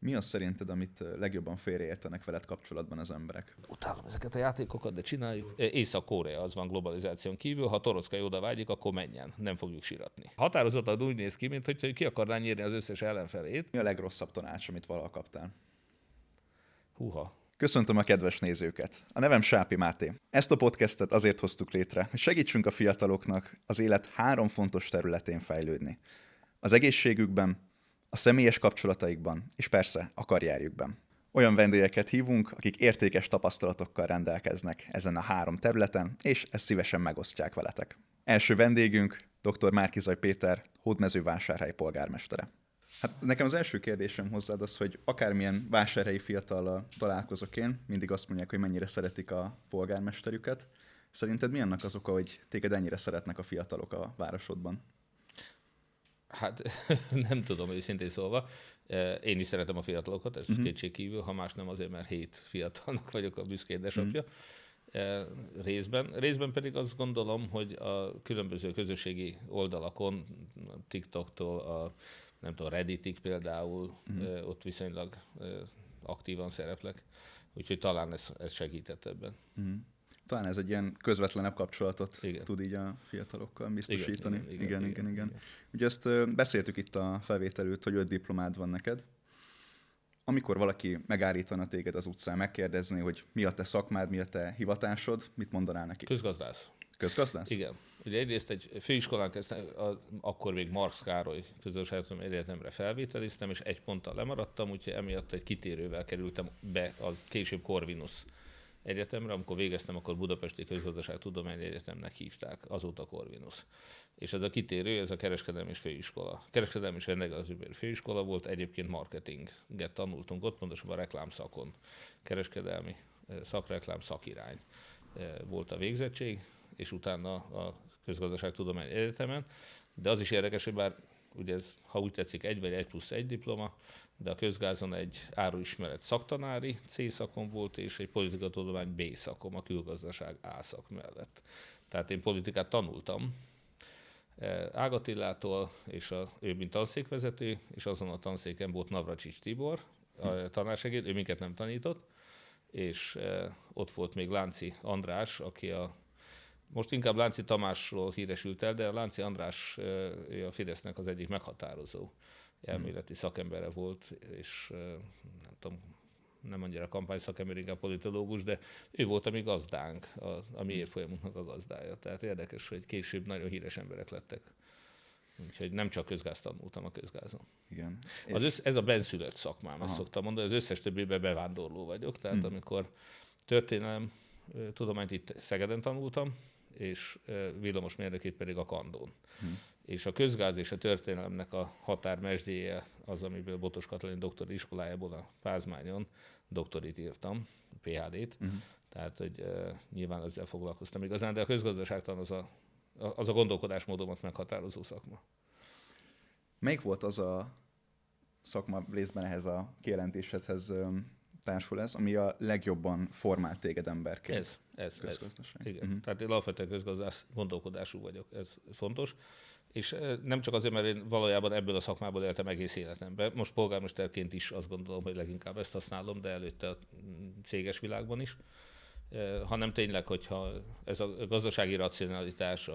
Mi az szerinted, amit legjobban félreértenek veled kapcsolatban az emberek? Utálom ezeket a játékokat, de csináljuk. Észak-Korea az van globalizáción kívül, ha Torockai oda vágyik, akkor menjen, nem fogjuk síratni. Határozottan úgy néz ki, mint hogy ki akarná nyírni az összes ellenfelét. Mi a legrosszabb tanács, amit valaha kaptál? Húha. Köszöntöm a kedves nézőket! A nevem Sápi Máté. Ezt a podcastet azért hoztuk létre, hogy segítsünk a fiataloknak az élet 3 fontos területén fejlődni. Az egészségükben, a személyes kapcsolataikban, és persze a karrierjükben. Olyan vendégeket hívunk, akik értékes tapasztalatokkal rendelkeznek ezen a 3 területen, és ezt szívesen megosztják veletek. Első vendégünk dr. Márki-Zay Péter, Hódmezővásárhely polgármestere. Hát nekem az első kérdésem hozzád az, hogy akármilyen vásárhelyi fiatallal találkozok én, mindig azt mondják, hogy mennyire szeretik a polgármesterüket. Szerinted mi annak az oka, hogy téged ennyire szeretnek a fiatalok a városodban? Hát nem tudom, őszintén szólva. Én is szeretem a fiatalokat, ez kétségkívül, ha más nem azért, mert 7 fiatalnak vagyok a büszke édesapja. Részben pedig azt gondolom, hogy a különböző közösségi oldalakon, TikToktól a nem tudom, Redditig például, ott viszonylag aktívan szereplek, úgyhogy talán ez segített ebben. Talán ez egy ilyen közvetlenebb kapcsolatot tud így a fiatalokkal biztosítani. Igen. Ugye ezt beszéltük itt a felvételőt, hogy 5 diplomád van neked. Amikor valaki megállítana téged az utcán, megkérdezni, hogy mi a te szakmád, mi a te hivatásod, mit mondanál neki? Közgazdász. Közgazdász? Igen. Ugye egyrészt egy főiskolán kezdtem, akkor még Marx Károly Közgazdaságtudományi Egyetemre felvételiztem, és 1 ponttal lemaradtam, úgyhogy emiatt egy kitérővel kerültem be, az később Corvinus Egyetemre, amikor végeztem, akkor Budapesti Közgazdaságtudományi Egyetemnek hívták, azóta Corvinus. És ez a kitérő, ez a kereskedelmi és főiskola. Kereskedelmi és vendéglátóipari főiskola volt, egyébként marketinget tanultunk ott, pontosabban reklámszakon. Kereskedelmi szakreklám szakirány volt a végzettség, és utána a Közgazdaságtudományi Egyetemen. De az is érdekes, hogy bár ugye ez, ha úgy tetszik, 1 vagy 1+1 diploma, de a közgázon egy áruismeret szaktanári C szakon volt, és egy politikatudomány B szakom, a külgazdaság A szak mellett. Tehát én politikát tanultam Ág Attilától, és ő mint tanszékvezető, és azon a tanszéken volt Navracsics Tibor, a tanársegéd, ő minket nem tanított, és ott volt még Lánci András, aki most inkább Lánci Tamásról híresült el, de a Lánci András ő a Fidesznek az egyik meghatározó elméleti szakembere volt, és nem tudom, nem annyira kampányszakember, inkább politológus, de ő volt a mi gazdánk, a mi évfolyamunknak a gazdája. Tehát érdekes, hogy később nagyon híres emberek lettek. Úgyhogy nem csak közgázt tanultam a közgázon. Igen. Ez a benszülött szakmám, ezt szoktam mondani, az összes többiben bevándorló vagyok. Tehát amikor történelem tudományt itt Szegeden tanultam, és villamosmérnökét pedig a Kandón. És a közgáz és a történelemnek a határmesdjéje az, amiből Botos Katalin doktori iskolájából a Pázmányon doktorit írtam, PhD-t, tehát hogy nyilván ezzel foglalkoztam igazán, de a közgazdaságtan az a gondolkodásmódomat meghatározó szakma. Melyik volt az a szakma részben ehhez a kijelentésedhez társul ez, ami a legjobban formált téged emberként? Ez. Igen. Tehát én alapvetően közgazdász gondolkodású vagyok, ez fontos. És nem csak azért, mert én valójában ebből a szakmából éltem egész életemben. Most polgármesterként is azt gondolom, hogy leginkább ezt használom, de előtte a céges világban is. Hanem tényleg, hogyha ez a gazdasági racionalitás,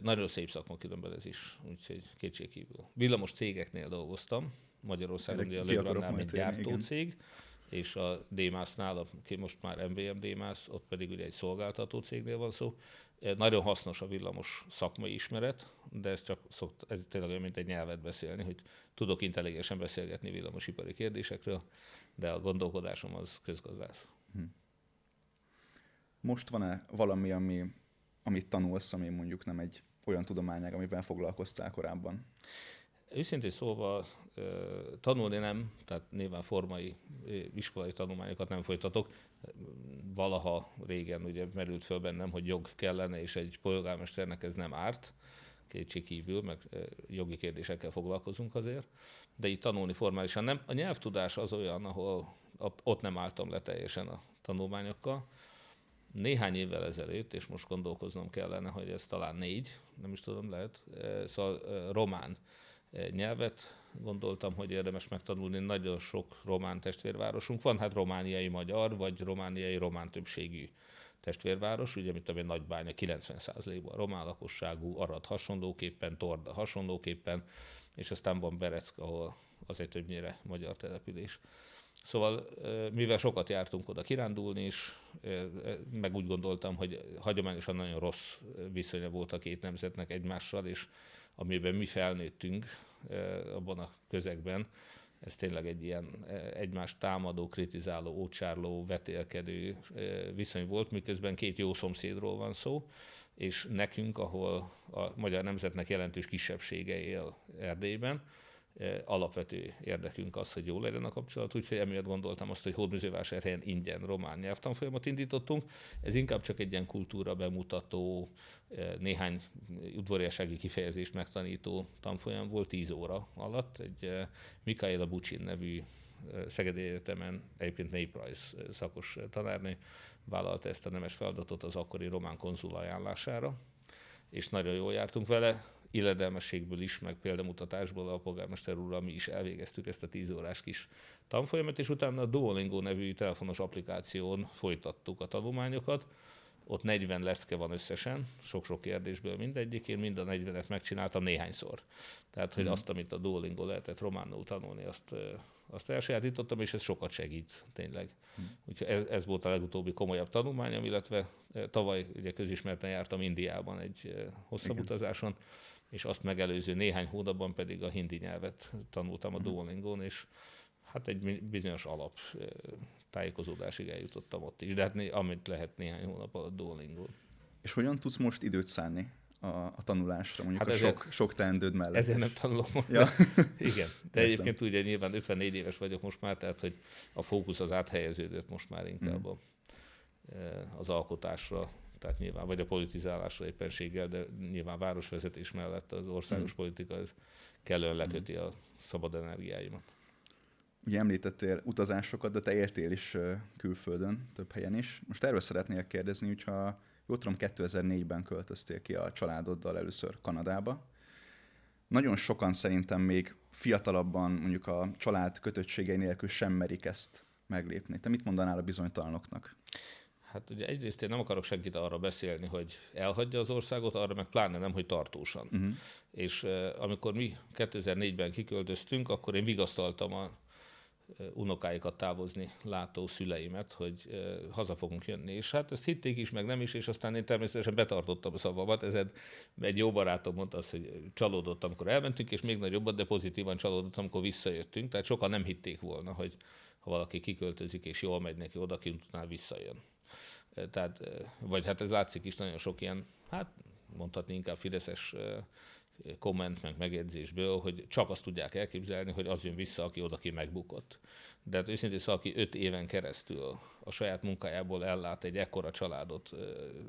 nagyon szép szakma különben ez is, úgyhogy kétségkívül. Villamos cégeknél dolgoztam, Magyarországon ugye a Legrannál, mint gyártócég, és a DMAS-nál, aki most már MVM DMAS, ott pedig ugye egy szolgáltató cégnél van szó. Nagyon hasznos a villamos szakmai ismeret, de ez tényleg olyan, mint egy nyelvet beszélni, hogy tudok intelligensen beszélgetni villamosipari kérdésekről, de a gondolkodásom az közgazdász. Most van-e valami, amit tanulsz, ami mondjuk nem egy olyan tudományág, amivel foglalkoztál korábban? Őszintén szólva tanulni nem, tehát nyilván formai iskolai tanulmányokat nem folytatok. Valaha régen ugye merült föl bennem, hogy jog kellene, és egy polgármesternek ez nem árt, kétségkívül, meg jogi kérdésekkel foglalkozunk azért, de így tanulni formálisan nem. A nyelvtudás az olyan, ahol ott nem álltam le teljesen a tanulmányokkal. Néhány évvel ezelőtt, és most gondolkoznom kellene, hogy ez talán 4, nem is tudom, lehet, szóval román nyelvet gondoltam, hogy érdemes megtanulni. Nagyon sok román testvérvárosunk van, hát romániai magyar, vagy romániai román többségű testvérváros, ugye, mint a Nagybánya 90%-ban román lakosságú, Arad hasonlóképpen, Torda hasonlóképpen, és aztán van Bereck, ahol az egy többnyire magyar település. Szóval, mivel sokat jártunk oda kirándulni is, meg úgy gondoltam, hogy hagyományosan nagyon rossz viszonya volt a két nemzetnek egymással, és amiben mi felnőttünk abban a közegben, ez tényleg egy ilyen egymást támadó, kritizáló, ócsárló, vetélkedő viszony volt, miközben két jó szomszédról van szó, és nekünk, ahol a magyar nemzetnek jelentős kisebbsége él Erdélyben, alapvető érdekünk az, hogy jó legyen a kapcsolat, úgyhogy emiatt gondoltam azt, hogy Hódmezővásárhelyen ingyen román nyelvtanfolyamot indítottunk. Ez inkább csak egy ilyen kultúra bemutató, néhány udvariassági kifejezést megtanító tanfolyam volt 10 óra alatt. Egy Mikaela Bucsin nevű Szegedi Egyetemen egyébként néprajz szakos tanárnő vállalta ezt a nemes feladatot az akkori román konzul ajánlására, és nagyon jól jártunk vele. Illedelmességből is, meg példamutatásból a polgármester úrral mi is elvégeztük ezt a 10 órás kis tanfolyamat, és utána a Duolingo nevű telefonos applikáción folytattuk a tanulmányokat. Ott 40 lecke van összesen, sok-sok kérdésből mindegyik, én mind a 40-et megcsináltam néhányszor. Tehát, hogy azt, amit a Duolingo lehetett románul tanulni, azt elsajátítottam, és ez sokat segít tényleg. Úgyhogy ez volt a legutóbbi komolyabb tanulmányom, illetve tavaly ugye közismerten jártam Indiában egy hosszabb utazáson, és azt megelőző néhány hónapban pedig a hindi nyelvet tanultam a Duolingón, és hát egy bizonyos alap tájékozódásig eljutottam ott is, de hát amit lehet néhány hónap alatt Duolingón. És hogyan tudsz most időt szánni a tanulásra, mondjuk hát ezért, sok teendőd mellett? Ezért nem tanulok most. Ja. Igen, de egyébként ugye nyilván 54 éves vagyok most már, tehát hogy a fókusz az áthelyeződött most már inkább az alkotásra, tehát nyilván, vagy a politizálásra éppenséggel, de nyilván városvezetés mellett az országos politika ez kellően leköti a szabad energiáimat. Ugye említettél utazásokat, de te éltél is külföldön, több helyen is. Most erről szeretnél kérdezni, hogyha jól tudom, 2004-ben költöztél ki a családoddal először Kanadába. Nagyon sokan szerintem még fiatalabban, mondjuk a család kötöttségei nélkül sem merik ezt meglépni. Te mit mondanál a bizonytalanoknak? Hát ugye egyrészt én nem akarok senkit arra beszélni, hogy elhagyja az országot, arra meg pláne nem, hogy tartósan. És amikor mi 2004-ben kiköltöztünk, akkor én vigasztaltam a unokáikat távozni látó szüleimet, hogy haza fogunk jönni. És hát ezt hitték is, meg nem is, és aztán én természetesen betartottam a szavamat. Ez egy jó barátom mondta azt, hogy csalódott, amikor elmentünk, és még nagyobbat, de pozitívan csalódott, amikor visszajöttünk. Tehát sokan nem hitték volna, hogy ha valaki kiköltözik, és jól megy neki oda, kint utána visszajön. Tehát, vagy hát ez látszik is nagyon sok ilyen, hát mondhatni inkább fideszes komment, meg megjegyzésből, hogy csak azt tudják elképzelni, hogy az jön vissza, aki odaki megbukott. De hát őszintén szóval, aki 5 éven keresztül a saját munkájából ellát egy ekkora családot,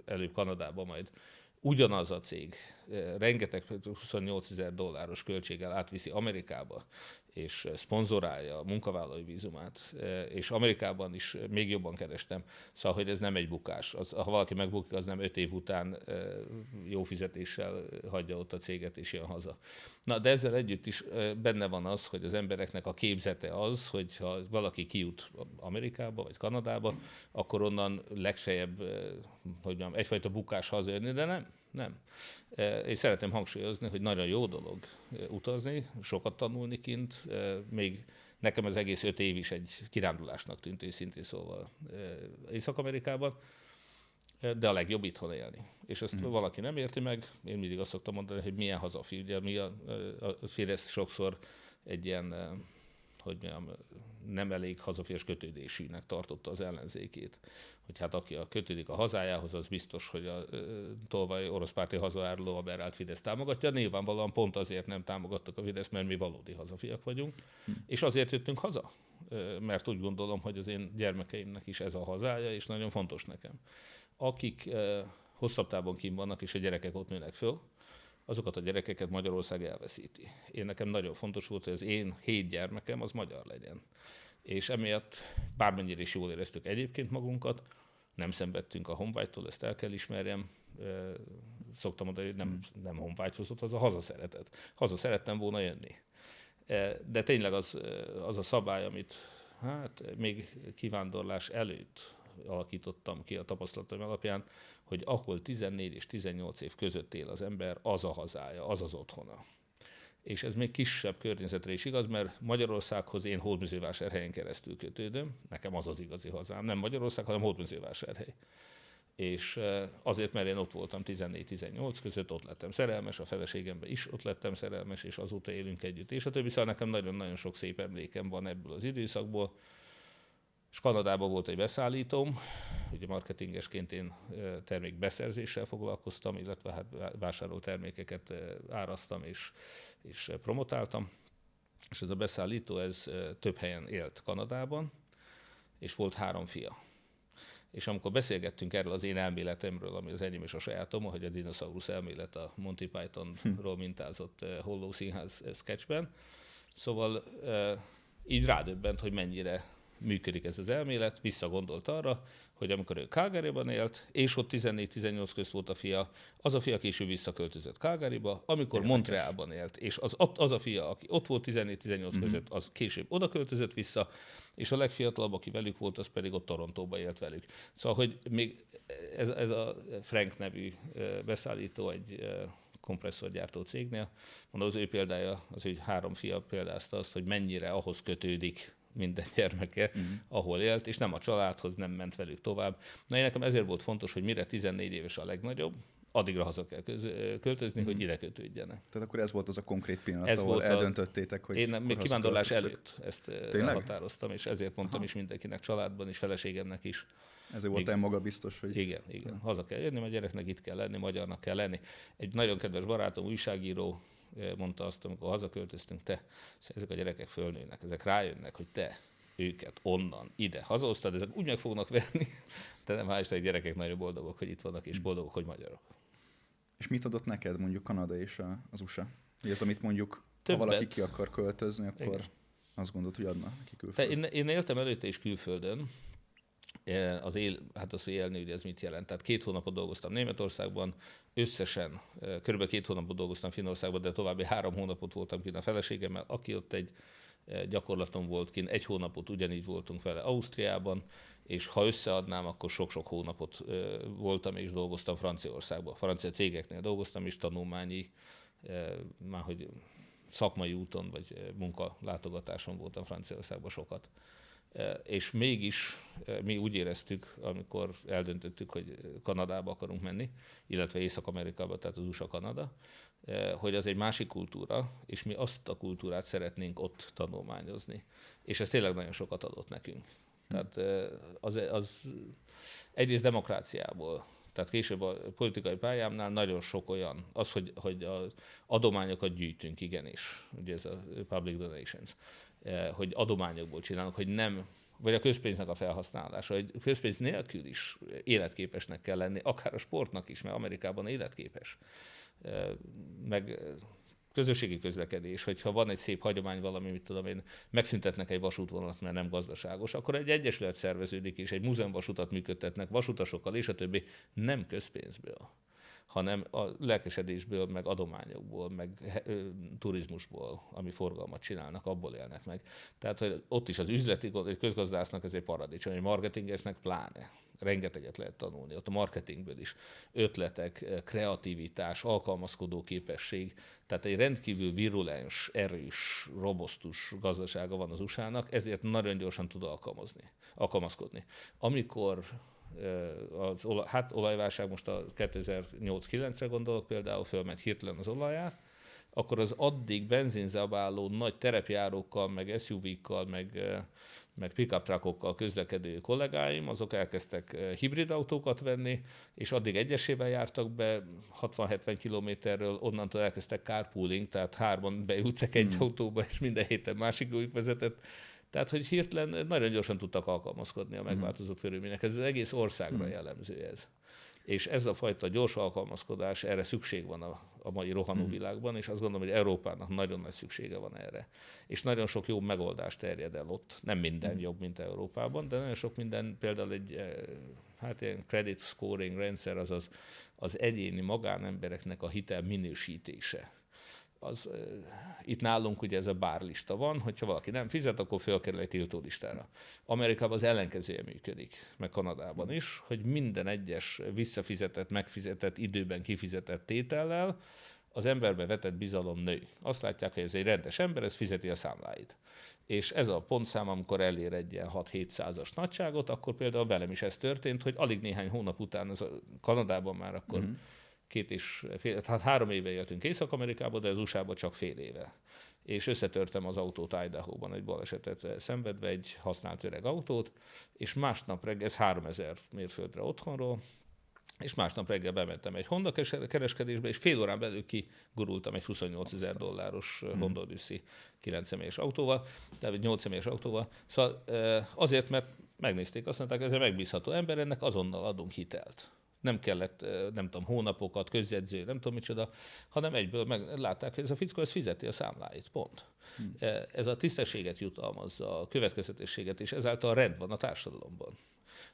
előbb Kanadába, majd ugyanaz a cég rengeteg $28,000 költséggel átviszi Amerikába, és szponzorálja a munkavállalói vízumát, és Amerikában is még jobban kerestem, szóval, hogy ez nem egy bukás. Ha valaki megbukik, az nem 5 év után jó fizetéssel hagyja ott a céget, és jön haza. Na, de ezzel együtt is benne van az, hogy az embereknek a képzete az, hogy ha valaki kijut Amerikába, vagy Kanadába, akkor onnan legfeljebb, hogy mondjam, egyfajta bukás hazajönni, de nem. És szeretném hangsúlyozni, hogy nagyon jó dolog utazni, sokat tanulni kint, még nekem az egész 5 év is egy kirándulásnak tűnt őszintén szóval Észak-Amerikában, de a legjobb itthon élni. És ezt valaki nem érti meg, én mindig azt szoktam mondani, hogy milyen hazafi. Ugye mi a Fidesz sokszor egy ilyen, hogy mondjam, nem elég hazafias kötődésűnek tartotta az ellenzékét. Hogy hát aki kötődik a hazájához, az biztos, hogy a tolvaj orosz párti hazaáruló aberrált Fidesz támogatja. Nyilvánvalóan pont azért nem támogattak a Fidesz, mert mi valódi hazafiak vagyunk. És azért jöttünk haza, mert úgy gondolom, hogy az én gyermekeimnek is ez a hazája, és nagyon fontos nekem. Akik hosszabb távon kint vannak, és a gyerekek ott nőnek föl, azokat a gyerekeket Magyarország elveszíti. Nekem nagyon fontos volt, hogy az én 7 gyermekem az magyar legyen. És emiatt bármennyire is jól éreztük egyébként magunkat, nem szenvedtünk a honvágytól, ezt el kell ismerjem, szoktam mondani, hogy nem honvágyhozott, az a hazaszeretet. Haza szerettem volna jönni. De tényleg az a szabály, amit hát még kivándorlás előtt alakítottam ki a tapasztalataim alapján, hogy ahol 14 és 18 év között él az ember, az a hazája, az az otthona. És ez még kisebb környezetre is igaz, mert Magyarországhoz én Hódmezővásárhelyen keresztül kötődöm, nekem az az igazi hazám, nem Magyarország, hanem Hódmezővásárhely. És azért, mert én ott voltam 14-18 között, ott lettem szerelmes, a feleségemben is ott lettem szerelmes, és azóta élünk együtt. És a többi, szóval nekem nagyon-nagyon sok szép emlékem van ebből az időszakból. És Kanadában volt egy beszállítóm, ugye marketingesként én termékbeszerzéssel foglalkoztam, illetve hát vásárolt termékeket áraztam és promotáltam. És ez a beszállító, ez több helyen élt Kanadában, és volt 3 fia. És amikor beszélgettünk erről az én elméletemről, ami az enyém és a sajátom, hogy a dinoszaurusz elmélet a Monty Pythonról mintázott Holló Színház sketchben, szóval így rádöbbent, hogy mennyire működik ez az elmélet, visszagondolt arra, hogy amikor ő Calgaryban élt, és ott 14-18 közt volt a fia, az a fia később visszaköltözött Calgaryba, amikor Montrealban élt, és az a fia, aki ott volt 14-18 között, az később oda költözött vissza, és a legfiatalabb, aki velük volt, az pedig ott Torontóba élt velük. Szóval, hogy még ez a Frank nevű beszállító egy kompresszorgyártó cégnél, mondom, az ő példája, az ő 3 fia példázta azt, hogy mennyire ahhoz kötődik minden gyermeke, ahol élt, és nem a családhoz, nem ment velük tovább. Na, én nekem ezért volt fontos, hogy mire 14 éves a legnagyobb, addigra haza kell költözni, hogy ide kötődjenek. Tehát akkor ez volt az a konkrét pillanat, ahol eldöntöttétek, hogy... Én még kivándorlás előtt ezt elhatároztam, és ezért mondtam is mindenkinek, családban is, feleségemnek is. Ezért voltál magabiztos, hogy... Igen. Haza kell jönni, a gyereknek itt kell lenni, magyarnak kell lenni. Egy nagyon kedves barátom, újságíró mondta azt, amikor hazaköltöztünk, ezek a gyerekek fölnőnek, ezek rájönnek, hogy te őket onnan, ide hazahoztad, ezek úgy meg fognak venni, de nem, hál' Istennek, gyerekek nagyon boldogok, hogy itt vannak, és boldogok, hogy magyarok. És mit adott neked mondjuk Kanada és az USA? Mi az, amit mondjuk, ha valaki ki akar költözni, akkor igen, azt gondolod, hogy adna neki külföldön? Én éltem előtte is külföldön. Hát az, hogy élni, ugye ez mit jelent? Tehát 2 hónapot dolgoztam Németországban, összesen kb. 2 hónapot dolgoztam Finnországban, de további 3 hónapot voltam kint a feleségemmel, aki ott egy gyakorlaton volt kint, 1 hónapot ugyanígy voltunk vele Ausztriában, és ha összeadnám, akkor sok-sok hónapot voltam és dolgoztam Franciaországban. Francia cégeknél dolgoztam, és tanulmányi, márhogy szakmai úton vagy munkalátogatáson voltam Franciaországban sokat. És mégis mi úgy éreztük, amikor eldöntöttük, hogy Kanadába akarunk menni, illetve Észak-Amerikába, tehát az USA-Kanada, hogy az egy másik kultúra, és mi azt a kultúrát szeretnénk ott tanulmányozni. És ez tényleg nagyon sokat adott nekünk. Tehát az egyrészt demokráciából, tehát később a politikai pályámnál nagyon sok olyan, az, hogy az adományokat gyűjtünk, igenis, ugye ez a public donations, hogy adományokból csinálunk, hogy nem, vagy a közpénznek a felhasználása, hogy közpénz nélkül is életképesnek kell lenni, akár a sportnak is, mert Amerikában életképes. Meg közösségi közlekedés, hogyha van egy szép hagyomány valami, mit tudom én, megszüntetnek egy vasútvonalat, mert nem gazdaságos, akkor egy egyesület szerveződik, és egy múzeumvasutat működtetnek vasutasokkal, és a többi, nem közpénzből, hanem a lelkesedésből, meg adományokból, meg turizmusból, ami forgalmat csinálnak, abból élnek meg. Tehát hogy ott is az üzleti közgazdásznak ez egy paradicsom, egy marketingesnek pláne. Rengeteget lehet tanulni, ott a marketingből is. Ötletek, kreativitás, alkalmazkodó képesség, tehát egy rendkívül virulens, erős, robosztus gazdasága van az USA-nak, ezért nagyon gyorsan tud alkalmazkodni. Amikor olajválság, most a 2008-9-re gondolok például, fölment hirtelen az olajár, akkor az addig benzinzabáló nagy terepjárókkal, meg SUV-kkal, meg pick-up truckokkal közlekedő kollégáim, azok elkezdtek hibrid autókat venni, és addig egyesével jártak be 60-70 kilométerről, onnantól elkezdtek carpooling, tehát 3 beültek egy autóba, és minden héten másikuk vezetett. Tehát, hogy hirtelen nagyon gyorsan tudtak alkalmazkodni a megváltozott körülményekhez. Ez az egész országra jellemző ez. És ez a fajta gyors alkalmazkodás, erre szükség van a mai rohanó világban, és azt gondolom, hogy Európának nagyon nagy szüksége van erre. És nagyon sok jó megoldás terjed el ott. Nem minden jobb, mint Európában, de nagyon sok minden, például egy hát ilyen credit scoring rendszer, azaz az egyéni magánembereknek a hitel minősítése. Itt nálunk ugye ez a bárlista van, hogyha valaki nem fizet, akkor fölkerül egy tiltólistára. Amerikában az ellenkezője működik, meg Kanadában is, hogy minden egyes visszafizetett, megfizetett, időben kifizetett tétellel az emberbe vetett bizalom nő. Azt látják, hogy ez egy rendes ember, ez fizeti a számláit. És ez a pontszám, amikor elér egy ilyen 6-700-as nagyságot, akkor például velem is ez történt, hogy alig néhány hónap után, ez a Kanadában már akkor 3 éve éltünk Észak-Amerikában, de az USA-ban csak fél éve. És összetörtem az autót Idaho-ban, egy balesetet szenvedve, egy használt öreg autót, és másnap reggel, ez 3000 mérföldre otthonról, és másnap reggel bementem egy Honda kereskedésbe, és fél órán belül kigurultam egy $28,000 Honda Odyssey 9 személyes autóval, tehát 8 személyes autóval. Szóval azért, mert megnézték, azt mondták, ez egy megbízható ember, ennek azonnal adunk hitelt. Nem kellett, nem tudom, hónapokat, közjegyző, nem tudom micsoda, hanem egyből meglátták, hogy ez a fickó, ez fizeti a számláit, pont. Ez a tisztességet jutalmazza, a következetességet, és ezáltal rend van a társadalomban.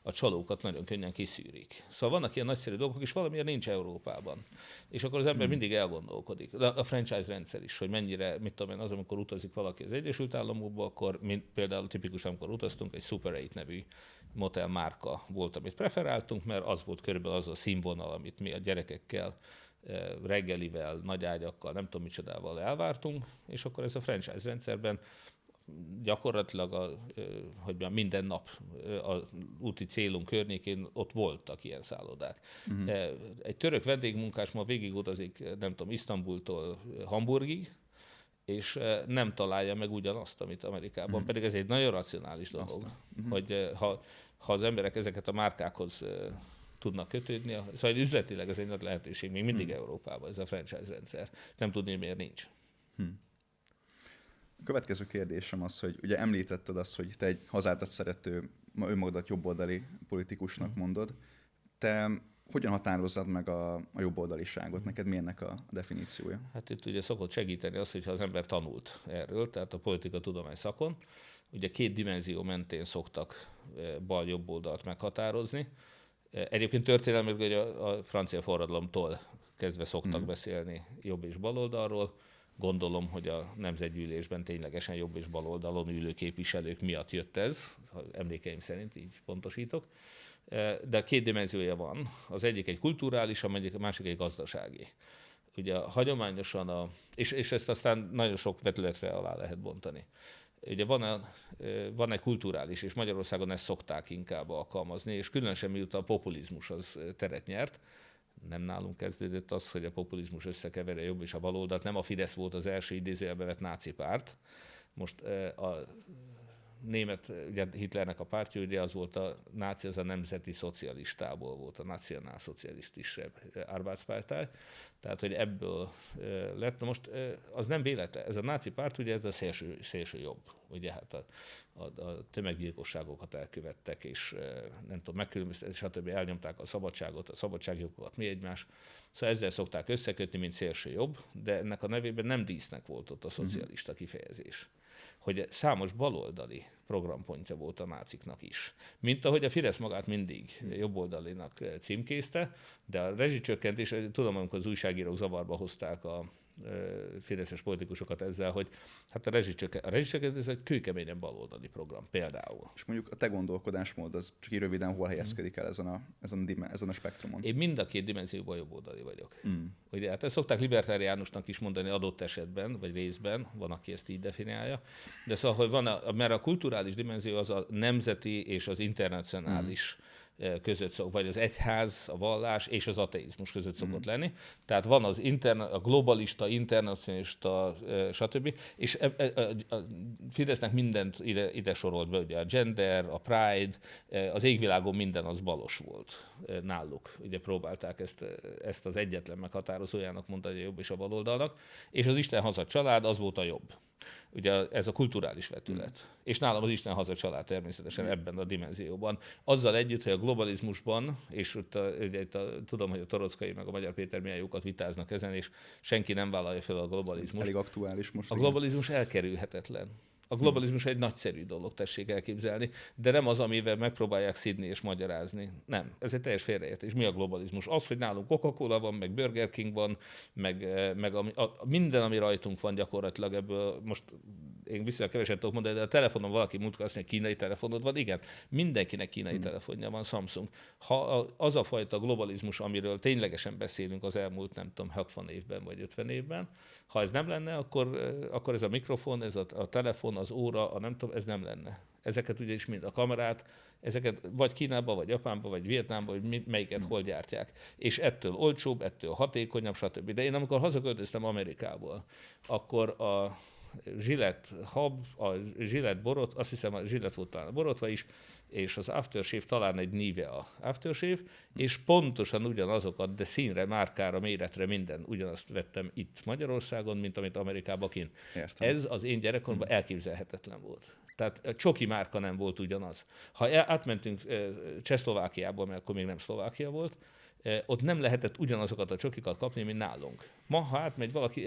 A csalókat nagyon könnyen kiszűrik. Szóval vannak ilyen nagyszerű dolgok, és valamilyen nincs Európában. És akkor az ember mindig elgondolkodik. A franchise rendszer is, hogy mennyire, mit tudom én, az, amikor utazik valaki az Egyesült Államokba, akkor például tipikusan, amikor utaztunk, egy Super 8 nevű motel márka volt, amit preferáltunk, mert az volt körülbelül az a színvonal, amit mi a gyerekekkel, reggelivel, nagy ágyakkal, nem tudom micsodával elvártunk, és akkor ez a franchise rendszerben gyakorlatilag minden nap az úti célunk környékén ott voltak ilyen szállodák. Egy török vendégmunkás ma végigutazik, nem tudom, Isztambultól Hamburgig, és nem találja meg ugyanazt, amit Amerikában. Pedig ez egy nagyon racionális dolog, hogy ha az emberek ezeket a márkákhoz tudnak kötődni, szóval üzletileg ez egy nagy lehetőség, még mindig Európában ez a franchise rendszer. Nem tudni, miért nincs. A következő kérdésem az, hogy ugye említetted azt, hogy te egy hazádat szerető, önmagadat jobboldali politikusnak mondod. Te hogyan határozzad meg a jobboldaliságot? Neked mi ennek a definíciója? Hát itt ugye szokott segíteni az, hogyha az ember tanult erről, tehát a politikatudomány szakon. Ugye 2 dimenzió mentén szoktak bal-jobb oldalt meghatározni. Egyébként történelmileg a francia forradalomtól kezdve szoktak beszélni jobb és bal oldalról. Gondolom, hogy a nemzetgyűlésben ténylegesen jobb és bal oldalon ülő képviselők miatt jött ez, emlékeim szerint így pontosítok. De 2 dimenziója van. Az egyik egy kulturális, a másik egy gazdasági. Ugye hagyományosan, és ezt aztán nagyon sok vetületre alá lehet bontani. Ugye van egy kulturális, és Magyarországon ezt szokták inkább alkalmazni, és különösen miután a populizmus az teret nyert, nem nálunk kezdődött az, hogy a populizmus összekeveri a jobb és a baloldalt, nem a Fidesz volt az első idézőjelbe vett náci párt. Most a német, ugye Hitlernek a pártja, ugye az volt a náci, az a nemzeti szocialistából volt, a Nationalsozialistische Arbeitspartei, tehát hogy ebből lett. Na most az nem véletlen, ez a náci párt, ugye ez a szélső jobb, ugye hát a tömeggyilkosságokat elkövettek, és nem tudom, megkülönböztették, stb. Elnyomták a szabadságot, a szabadságjogokat, mi egymás. Szóval ezzel szokták összekötni, mint szélső jobb, de ennek a nevében nem dísznek volt ott a szocialista kifejezés. Hogy számos baloldali programpontja volt a náciknak is. Mint ahogy a Fidesz magát mindig jobboldalinak címkézte, de a rezsicsökkentés, tudom, amikor az újságírók zavarba hozták a fideszes politikusokat ezzel, hogy hát a rezsicsökkentés ez egy kőkeményen baloldali program például. És mondjuk a te gondolkodásmód az csak így röviden hol helyezkedik el ezen a spektrumon? Én mind a 2 dimenzióban jobboldali vagyok. Ugye, hát ezt szokták libertáriánusnak is mondani adott esetben, vagy részben, van, aki ezt így definiálja. De szóval, hogy mert a kulturális dimenzió az a nemzeti és az internacionális között szokott, vagy az egyház, a vallás és az ateizmus között szokott lenni. Tehát van az a globalista, internacionalista, stb. És a Fidesznek mindent ide sorolt be, ugye a gender, a pride, az égvilágon minden az balos volt náluk. Ugye próbálták ezt az egyetlen meghatározójának mondani a jobb és a baloldalnak, és az Isten haza család az volt a jobb. Ugye ez a kulturális vetület. És nálam az Isten haza család természetesen ebben a dimenzióban. Azzal együtt, hogy a globalizmusban, és tudom, hogy a Torockai meg a Magyar Péter milyen jókat vitáznak ezen, és senki nem vállalja fel a globalizmust. Elég aktuális most. A globalizmus elkerülhetetlen. A globalizmus egy nagyszerű dolog, tessék elképzelni, de nem az, amivel megpróbálják szidni és magyarázni. Nem, ez egy teljes félreértés. Mi a globalizmus? Az, hogy nálunk Coca-Cola van, meg Burger King van, meg minden, ami rajtunk van gyakorlatilag ebből, most én viszonylag keveset tudok mondani, de a telefonon valaki múltkor azt mondja, kínai telefonod van, igen, mindenkinek kínai telefonja van, Samsung. Ha az a fajta globalizmus, amiről ténylegesen beszélünk az elmúlt, nem tudom, 60 évben vagy 50 évben, ha ez nem lenne, akkor ez a mikrofon, ez a telefon, az óra, a nem tudom, ez nem lenne. Ezeket ugyanis mind a kamerát, ezeket vagy Kínában, vagy Japánban, vagy Vietnámban, vagy melyiket hol gyártják. És ettől olcsóbb, ettől hatékonyabb, stb. De én amikor hazaköltöztem Amerikából, akkor a Gillette hab, a Gillette borot, azt hiszem a Gillette volt talán a borotva is, és az aftershave talán egy Nivea aftershave, és pontosan ugyanazokat, de színre, márkára, méretre, minden ugyanazt vettem itt Magyarországon, mint amit Amerikában kint. Értem. Ez az én gyerekkoromban elképzelhetetlen volt. Tehát a csoki márka nem volt ugyanaz. Ha átmentünk Csehszlovákiából, mert akkor még nem Szlovákia volt, ott nem lehetett ugyanazokat a csokikat kapni, mint nálunk. Ma, ha átmegy valaki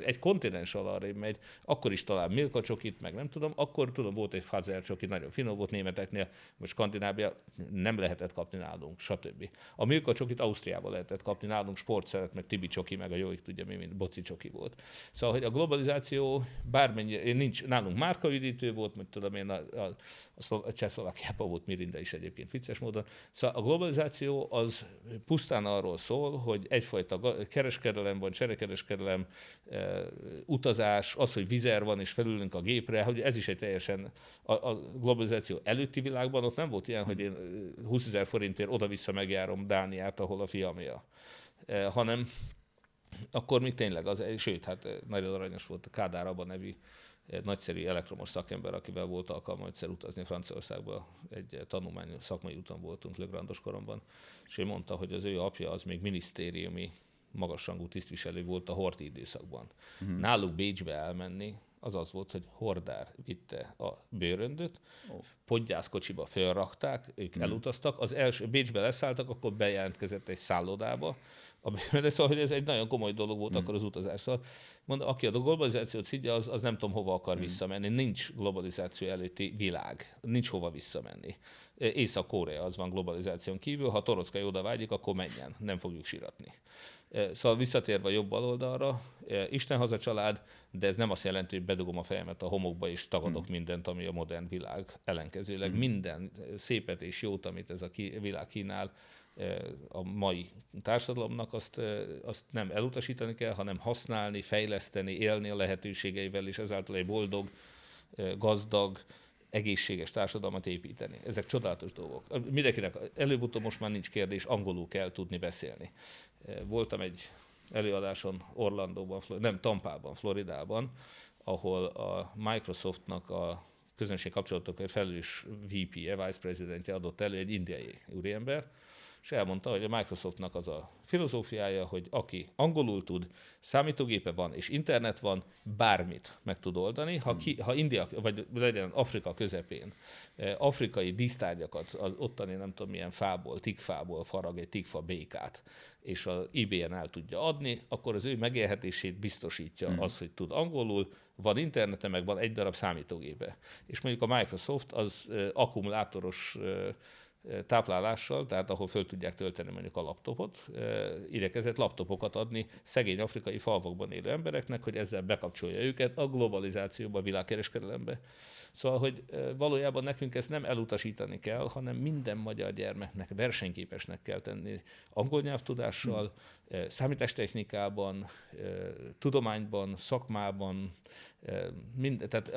egy kontinens alarrébb megy, akkor is talál Milka csokit, meg nem tudom, akkor tudom, volt egy Fazer csoki, nagyon finom volt németeknél, most Skandinávia nem lehetett kapni nálunk, stb. A Milka csokit Ausztriában lehetett kapni nálunk, Sportszeret, meg Tibi csoki, meg a Jóik tudja mi, mint Boci csoki volt. Szóval, hogy a globalizáció bármennyi, nincs, nálunk márkaüdítő volt, meg tudom én, a Csehszlovákiában volt Mirinda is egyébként vicces módon. Szóval a globalizáció az pusztán arról szól, hogy egyfajta kereskedelem van, cserekereskedelem, utazás, az, hogy vizer van, és felülünk a gépre, hogy ez is egy teljesen a globalizáció előtti világban, ott nem volt ilyen, hogy én 20 000 forintért oda-vissza megjárom Dániát, ahol a fiam él. Hanem akkor még tényleg sőt, hát nagyon aranyos volt a Kádár Abba nevű nagyszerű elektromos szakember, akivel volt alkalma egyszer utazni Franciaországba, egy tanulmány szakmai úton voltunk Legrandos koromban, és ő mondta, hogy az ő apja az még minisztériumi magasrangú tisztviselő volt a Horthy időszakban. Náluk Bécsbe elmenni, az volt, hogy hordár vitte a bőröndöt, podgyászkocsiba fölrakták, ők elutaztak, az első Bécsbe leszálltak, akkor bejelentkezett egy szállodába, de szóval, hogy ez egy nagyon komoly dolog volt akkor az utazás. Szóval, mondom, aki a globalizációt szidja, az nem tudom, hova akar visszamenni. Nincs globalizáció előtti világ, nincs hova visszamenni. Észak-Korea az van globalizáción kívül, ha Torockai oda vágyik, akkor menjen, nem fogjuk síratni. Szóval visszatérve a jobb baloldalra, Isten haza család, de ez nem azt jelenti, hogy bedugom a fejemet a homokba és tagadok mindent, ami a modern világ. Ellenkezőleg minden szépet és jót, amit ez a világ kínál, a mai társadalomnak, azt nem elutasítani kell, hanem használni, fejleszteni, élni a lehetőségeivel, és ezáltal egy boldog, gazdag, egészséges társadalmat építeni. Ezek csodálatos dolgok. Mindenkinek előbb-utóbb most már nincs kérdés, angolul kell tudni beszélni. Voltam egy előadáson Orlandóban, Tampában, Floridában, ahol a Microsoftnak a közönség kapcsolatokért felelős VP-je, Vice Presidentje adott elő egy indiai úriember, és elmondta, hogy a Microsoftnak az a filozófiája, hogy aki angolul tud, számítógépe van és internet van, bármit meg tud oldani. Ha India, vagy legyen Afrika közepén, afrikai dísztárgyakat, az ottani nem tudom milyen fából, tikfából farag egy tikfa békát, és az eBay-en el tudja adni, akkor az ő megélhetését biztosítja az, hogy tud angolul, van internete, meg van egy darab számítógépe. És mondjuk a Microsoft az akkumulátoros táplálással, tehát ahol föl tudják tölteni mondjuk a laptopot, igyekezett laptopokat adni szegény afrikai falvakban élő embereknek, hogy ezzel bekapcsolja őket a globalizációba, a világkereskedelembe. Szóval, hogy valójában nekünk ezt nem elutasítani kell, hanem minden magyar gyermeknek versenyképesnek kell tenni angol nyelvtudással, számítástechnikában, tudományban, szakmában, tehát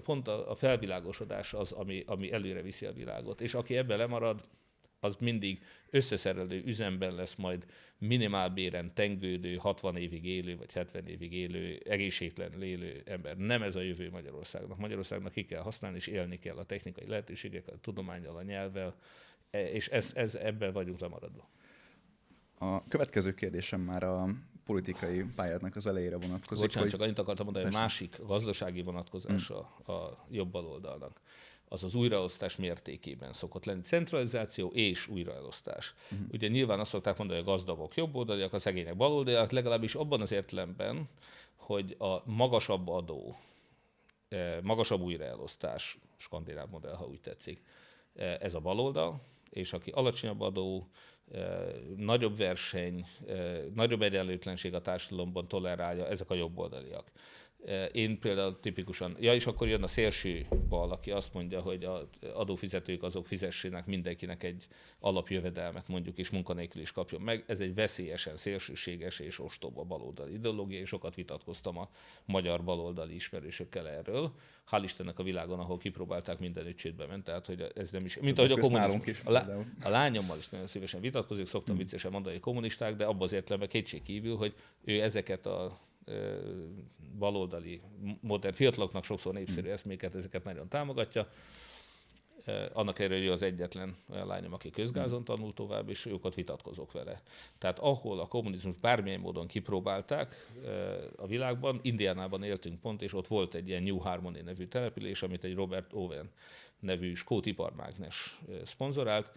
pont a felvilágosodás az, ami előre viszi a világot. És aki ebben lemarad, az mindig összeszerelő üzemben lesz majd minimálbéren tengődő, 60 évig élő, vagy 70 évig élő, egészségtelen élő ember. Nem ez a jövő Magyarországnak. Magyarországnak ki kell használni, és élni kell a technikai lehetőségekkel, a tudománnyal, a nyelvvel, és ebben vagyunk lemaradva. A következő kérdésem már a politikai pályádnak az elejére vonatkozik. Bocsánat, csak annyit akartam mondani, hogy a másik gazdasági vonatkozása a jobb baloldalnak az újraelosztás mértékében szokott lenni. Centralizáció és újraelosztás. Ugye nyilván azt szokták mondani, hogy a gazdagok jobboldaliak, a szegények baloldaliak, legalábbis abban az értelemben, hogy a magasabb adó magasabb újraelosztás, skandináv modell, ha úgy tetszik. Ez a baloldal, és aki alacsonyabb adó, nagyobb verseny, nagyobb egyenlőtlenség a társadalomban tolerálja, ezek a jobboldaliak. Én például tipikusan, és akkor jön a szélső bal, aki azt mondja, hogy az adófizetők azok fizessenek mindenkinek egy alapjövedelmet mondjuk, és munkanélkül is kapjon meg. Ez egy veszélyesen szélsőséges és ostoba baloldali ideológia, és sokat vitatkoztam a magyar baloldali ismerősökkel erről. Hál' Istennek a világon, ahol kipróbálták, mindenütt csődbe ment, tehát hogy ez nem is... Mint ahogy a kommunizmus. A lányommal is nagyon szívesen vitatkozik, szoktam viccesen mondani, hogy kommunisták, de abban az értelemben kétség kívül, hogy ő ezeket a baloldali, modern, fiataloknak sokszor népszerű eszméket, ezeket nagyon támogatja. Annak ellenére, hogy ő az egyetlen olyan lányom, aki közgázon tanul tovább, és őket vitatkozok vele. Tehát ahol a kommunizmus bármilyen módon kipróbálták a világban, Indiánában éltünk pont, és ott volt egy ilyen New Harmony nevű település, amit egy Robert Owen nevű skót iparmágnes szponzorált.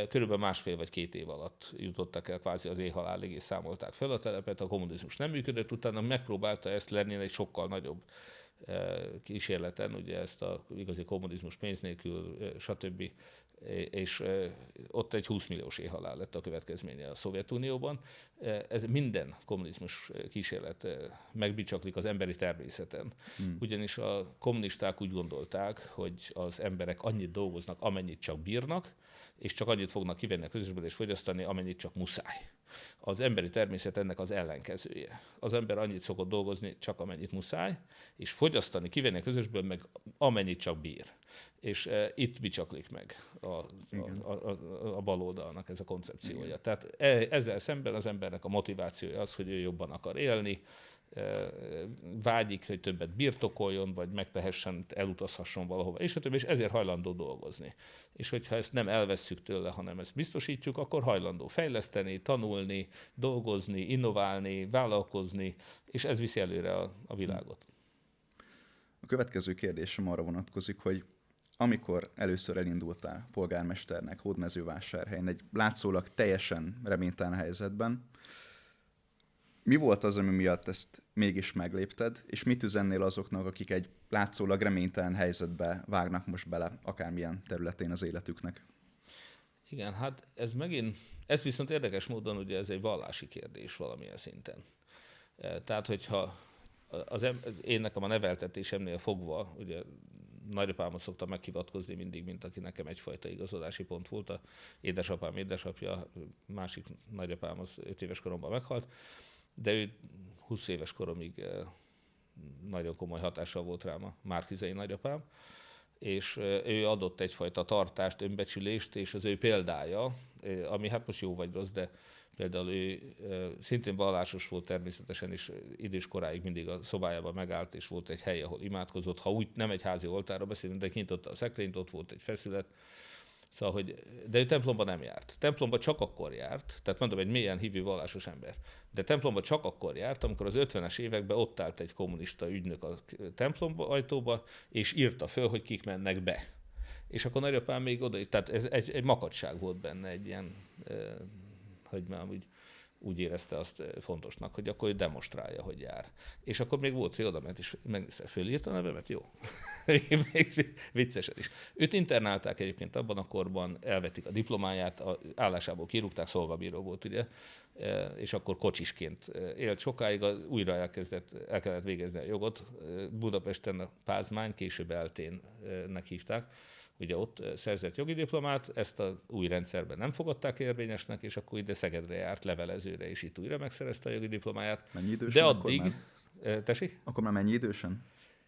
Körülbelül 1,5 vagy 2 év alatt jutottak el kvázi az éhhalálig, és számolták fel a telepet, a kommunizmus nem működött, utána megpróbálta ezt lenni egy sokkal nagyobb kísérleten, ugye ezt a igazi kommunizmus pénz nélkül, stb. És ott egy 20 milliós éhhalál lett a következménye a Szovjetunióban. Ez minden kommunizmus kísérlet megbicsaklik az emberi természeten. Ugyanis a kommunisták úgy gondolták, hogy az emberek annyit dolgoznak, amennyit csak bírnak, és csak annyit fognak kivenni a közösből és fogyasztani, amennyit csak muszáj. Az emberi természet ennek az ellenkezője. Az ember annyit szokott dolgozni, csak amennyit muszáj, és fogyasztani, kivenni a közösből meg amennyit csak bír. És itt bicsaklik meg a baloldalnak ez a koncepciója. Igen. Tehát ezzel szemben az embernek a motivációja az, hogy ő jobban akar élni, vágyik, hogy többet birtokoljon, vagy megtehessen, elutazhasson valahova, és ezért hajlandó dolgozni. És hogyha ezt nem elvesszük tőle, hanem ezt biztosítjuk, akkor hajlandó fejleszteni, tanulni, dolgozni, innoválni, vállalkozni, és ez viszi előre a világot. A következő kérdésem arra vonatkozik, hogy amikor először elindultál polgármesternek Hódmezővásárhelyen, egy látszólag teljesen reménytelen helyzetben, mi volt az, ami miatt ezt mégis meglépted, és mit üzennél azoknak, akik egy látszólag reménytelen helyzetbe vágnak most bele akármilyen területén az életüknek? Igen, hát ez viszont érdekes módon ugye ez egy vallási kérdés valamilyen szinten. Tehát, hogyha én nekem a neveltetésemnél fogva, ugye nagyapámot szoktam meghivatkozni mindig, mint aki nekem egyfajta igazodási pont volt. A édesapám édesapja, másik nagyapám az 5 éves koromban meghalt, de ő 20 éves koromig nagyon komoly hatással volt rám a márkizai nagyapám, és ő adott egyfajta tartást, önbecsülést, és az ő példája, ami hát most jó vagy rossz, de például ő szintén vallásos volt természetesen, és idős koráig mindig a szobájában megállt, és volt egy hely, ahol imádkozott. Ha úgy nem egy házi oltárra beszélünk, de kinyitotta a szekrényt, ott volt egy feszület. Szóval, de ő templomba nem járt. Templomba csak akkor járt, tehát mondom, egy mélyen hívő vallásos ember. De templomba csak akkor járt, amikor az 50-es években ott állt egy kommunista ügynök a templomba ajtóba, és írta föl, hogy kik mennek be. És akkor nagyapám még oda, tehát ez egy makacság volt benne, egy ilyen, hogy már úgy érezte azt fontosnak, hogy akkor demonstrálja, hogy jár. És akkor még volt, hogy odament, és fölírta a nevemet, jó. Viccesen is. Őt internálták egyébként abban a korban, elvették a diplomáját, állásából kirúgták, szolgabíró volt, ugye, és akkor kocsisként élt sokáig, újra el kellett végezni a jogot. Budapesten a Pázmány, később Elténnek hívták, ugye ott szerzett jogi diplomát, ezt a új rendszerben nem fogadták érvényesnek, és akkor ide Szegedre járt levelezőre, és itt újra megszerezte a jogi diplomáját. Mennyi idősen? De addig... Tessék? Akkor már mennyi idősen?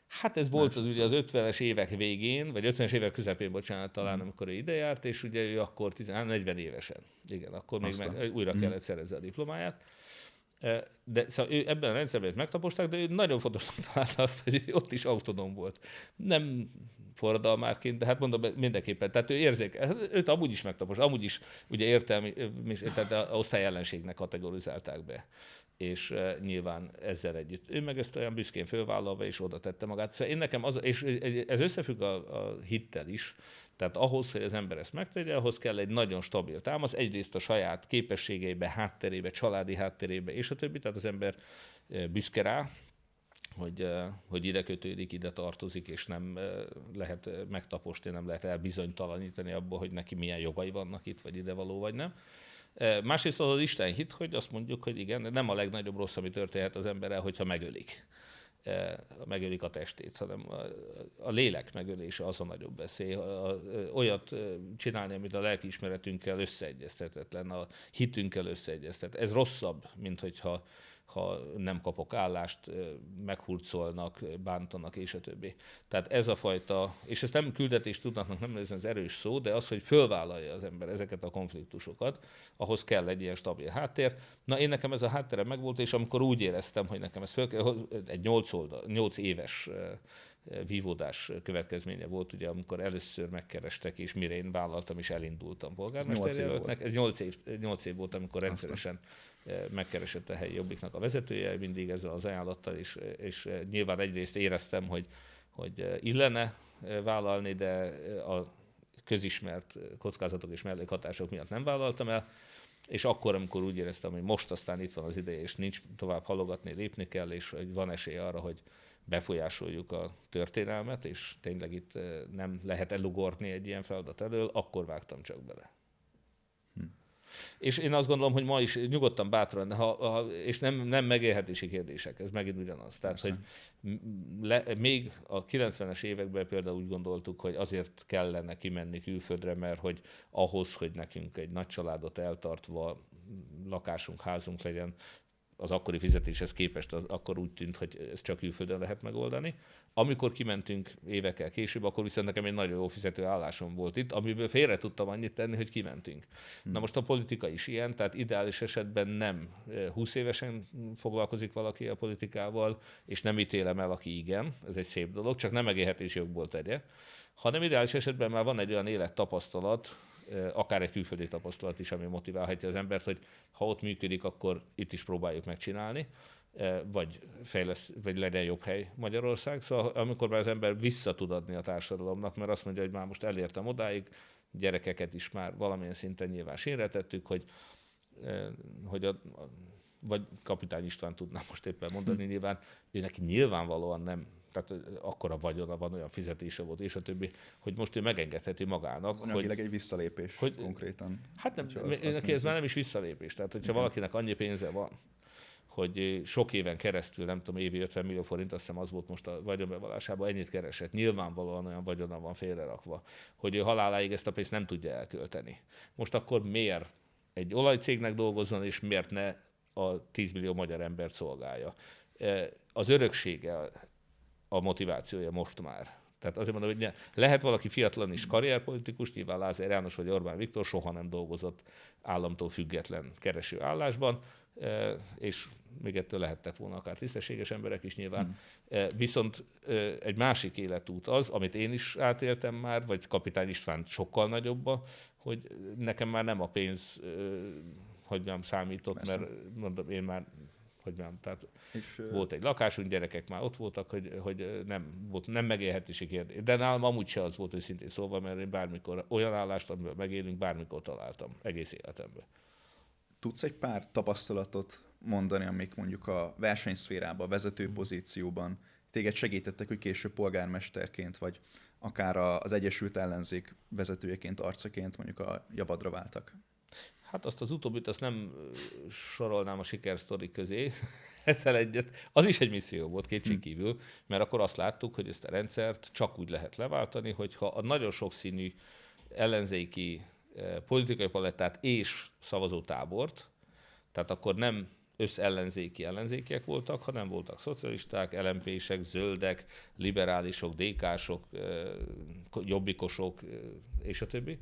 Hát ez volt az, ugye az 50-es évek végén, vagy 50-es évek közepén, bocsánat, talán, amikor ő ide járt, és ugye ő akkor 40 évesen. Igen, akkor még újra kellett szerezni a diplomáját. De szóval ő ebben a rendszerben megtaposták, de ő nagyon fontosnak találta azt, hogy ott is autonóm volt. Nem forradalmárként, de hát mondom mindenképpen. Tehát ő őt amúgy is megtaposták, amúgy is ugye értelmi, tehát osztály ellenségnek kategorizálták be. És nyilván ezzel együtt. Ő meg ezt olyan büszkén fölvállalva, és oda tette magát. Szóval én nekem és ez összefügg a hittel is. Tehát ahhoz, hogy az ember ezt megtegye, ahhoz kell egy nagyon stabil támasz. Egyrészt a saját képességeibe, hátterébe, családi hátterébe, és a többi. Tehát az ember büszke rá, hogy ide kötődik, ide tartozik, és nem lehet megtaposni, nem lehet elbizonytalanítani abból, hogy neki milyen jogai vannak itt, vagy ide való, vagy nem. Másrészt az Isten hit, hogy azt mondjuk, hogy igen, nem a legnagyobb rossz, ami történhet az emberrel, hogyha megölik a testét, hanem a lélek megölése az a nagyobb veszély. Olyat csinálni, amit a lelkiismeretünkkel összeegyeztetetlen, a hitünkkel összeegyeztetetlen. Ez rosszabb, mint hogyha nem kapok állást, meghurcolnak, bántanak, és a többi. Tehát ez a fajta, és ezt nem küldetéstudatnak nem ez az erős szó, de az, hogy fölvállalja az ember ezeket a konfliktusokat, ahhoz kell egy ilyen stabil háttér. Na, én nekem ez a hátterem megvolt, és amikor úgy éreztem, hogy nekem ez föl kell, egy 8 éves vívódás következménye volt, ugye, amikor először megkerestek, és mire én vállaltam, és elindultam polgármesterjelöltnek. Ez 8 év volt, amikor rendszeresen megkeresett a helyi Jobbiknak a vezetője, mindig ezzel az ajánlattal, és nyilván egyrészt éreztem, hogy illene vállalni, de a közismert kockázatok és mellékhatások miatt nem vállaltam el, és akkor, amikor úgy éreztem, hogy most aztán itt van az ideje, és nincs tovább halogatni, lépni kell, és hogy van esély arra, hogy befolyásoljuk a történelmet, és tényleg itt nem lehet elugorni egy ilyen feladat elől, akkor vágtam csak bele. És én azt gondolom, hogy ma is nyugodtan, bátran, és nem megélhetési kérdések, ez megint ugyanaz. Tehát, hogy még a 90-es években például úgy gondoltuk, hogy azért kellene kimenni külföldre, mert hogy ahhoz, hogy nekünk egy nagy családot eltartva lakásunk, házunk legyen, az akkori fizetéshez képest akkor úgy tűnt, hogy ez csak külföldön lehet megoldani. Amikor kimentünk évekkel később, akkor viszont nekem egy nagyon jó fizető állásom volt itt, amiből félre tudtam annyit tenni, hogy kimentünk. Na most a politika is ilyen, tehát ideális esetben nem 20 évesen foglalkozik valaki a politikával, és nem ítélem el, aki igen, ez egy szép dolog, csak nem megélhetési jogból tegye, hanem ideális esetben már van egy olyan élettapasztalat, akár egy külföldi tapasztalat is, ami motiválhatja az embert, hogy ha ott működik, akkor itt is próbáljuk megcsinálni, vagy legyen jobb hely Magyarország. Szóval amikor már az ember vissza tud adni a társadalomnak, mert azt mondja, hogy már most elértem odáig, gyerekeket is már valamilyen szinten nyilván sínre tettük, vagy Kapitány István tudná most éppen mondani, nyilván, ő neki nyilvánvalóan nem, tehát akkora vagyona van, olyan fizetése volt, és a többi, hogy most ő megengedheti magának. Anyagileg egy visszalépés konkrétan. Hát nem, neki ez már nem is visszalépés. Tehát, hogyha valakinek annyi pénze van, hogy sok éven keresztül, nem tudom, évi 50 millió forint, azt hiszem az volt most a vagyonbevallásában, ennyit keresett. Nyilvánvalóan olyan vagyona van félrerakva, hogy ő haláláig ezt a pénzt nem tudja elkölteni. Most akkor miért egy olajcégnek dolgozzon, és miért ne a 10 millió magyar embert szolgálja? Az öröksége a motivációja most már. Tehát azért mondom, hogy lehet valaki fiatalan is karrierpolitikus, nyilván Lázár János vagy Orbán Viktor soha nem dolgozott államtól független kereső állásban, és még ettől lehettek volna akár tisztességes emberek is nyilván. Viszont egy másik életút az, amit én is átéltem már, vagy Kapitány István sokkal nagyobba, hogy nekem már nem a pénz, számított, persze. Mert mondom, én már tehát volt egy lakásunk, gyerekek már ott voltak, hogy nem megélhetési kérdés. De nálam amúgy se az volt őszintén szóval, mert én bármikor olyan állást, amiből megélünk, bármikor találtam egész életemben. Tudsz egy pár tapasztalatot mondani, amik mondjuk a versenyszférában, a vezető pozícióban téged segítettek, hogy később polgármesterként, vagy akár az Egyesült Ellenzék vezetőjeként, arcaként mondjuk a javadra váltak? Hát azt az utóbbit azt nem sorolnám a sikersztorik közé, ezzel egyet. Az is egy misszió volt kétségkívül, mert akkor azt láttuk, hogy ezt a rendszert csak úgy lehet leváltani, hogyha a nagyon sokszínű ellenzéki politikai palettát és szavazótábort, tehát akkor nem ellenzékiek voltak, hanem voltak szocialisták, LMP-sek, zöldek, liberálisok, DK-sok, jobbikosok, és a többi.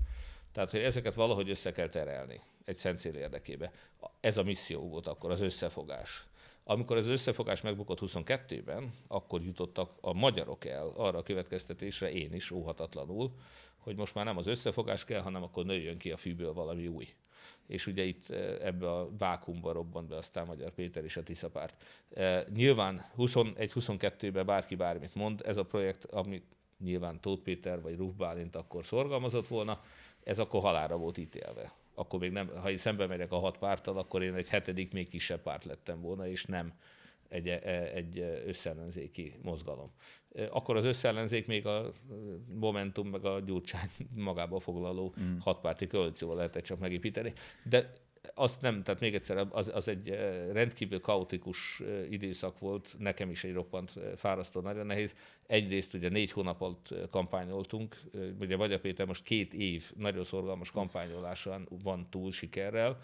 Tehát, hogy ezeket valahogy össze kell terelni egy szent cél érdekébe. Ez a misszió volt akkor, az összefogás. Amikor az összefogás megbukott 22-ben, akkor jutottak a magyarok el arra a következtetésre, én is óhatatlanul, hogy most már nem az összefogás kell, hanem akkor nőjön ki a fűből valami új. És ugye itt ebbe a vákuumba robbant be aztán Magyar Péter és a Tisza Párt. Nyilván 21-22-ben bárki bármit mond, ez a projekt, amit nyilván Tóth Péter vagy Ruff Bálint akkor szorgalmazott volna, ez akkor halálra volt ítélve. Akkor még nem, ha én szembe megyek a 6 párttal, akkor én egy 7. még kisebb párt lettem volna, és nem egy összellenzéki mozgalom. Akkor az összellenzék még a Momentum meg a Gyurcsány magába foglaló hatpárti koalícióval lehetett csak megépíteni. De azt nem, tehát még egyszer, az egy rendkívül kaotikus időszak volt, nekem is egy roppant fárasztó, nagyon nehéz. Egyrészt ugye 4 hónap alatt kampányoltunk, ugye Magyar Péter most 2 év nagyon szorgalmas kampányolásán van túl sikerrel.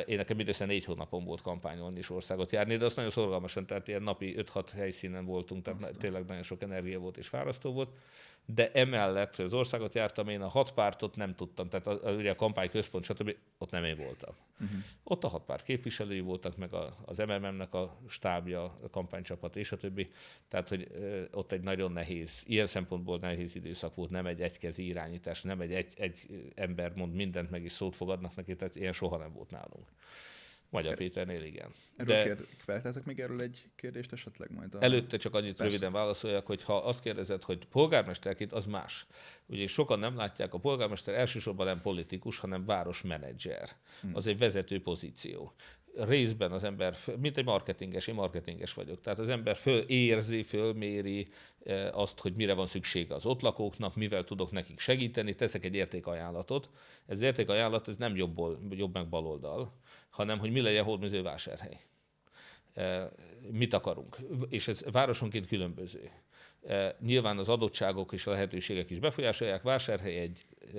Én nekem mindössze 4 hónapon volt kampányolni és országot járni, de azt nagyon szorgalmasan, tehát ilyen napi 5-6 helyszínen voltunk, tehát tényleg nagyon sok energia volt és fárasztó volt. De emellett, hogy az országot jártam, én a 6 pártot nem tudtam, tehát ugye a kampányközpont, stb. Ott nem én voltam. Ott a 6 párt képviselői voltak, meg az MMM-nek a stábja, a kampánycsapat és a többi. Tehát, hogy ott egy nagyon nehéz, ilyen szempontból nehéz időszak volt, nem egy egykezi irányítás, nem egy ember mond mindent meg, és szót fogadnak neki, tehát ilyen soha nem volt nálunk. Magyar Péternél igen. Feltettek még erről egy kérdést esetleg majd? Előtte csak annyit röviden válaszoljak, hogy ha azt kérdezed, hogy polgármesterként, az más. Ugye sokan nem látják, a polgármester elsősorban nem politikus, hanem városmenedzser. Az egy vezető pozíció. Részben az ember, mint egy marketinges, én marketinges vagyok. Tehát az ember fölérzi, fölméri azt, hogy mire van szüksége az ott lakóknak, mivel tudok nekik segíteni, teszek egy értékajánlatot. Ez az értékajánlat ez nem jobb meg baloldal, hanem hogy mi legyen Hódmezővásárhely. Mit akarunk. És ez városonként különböző. Nyilván az adottságok és a lehetőségek is befolyásolják. Vásárhely egy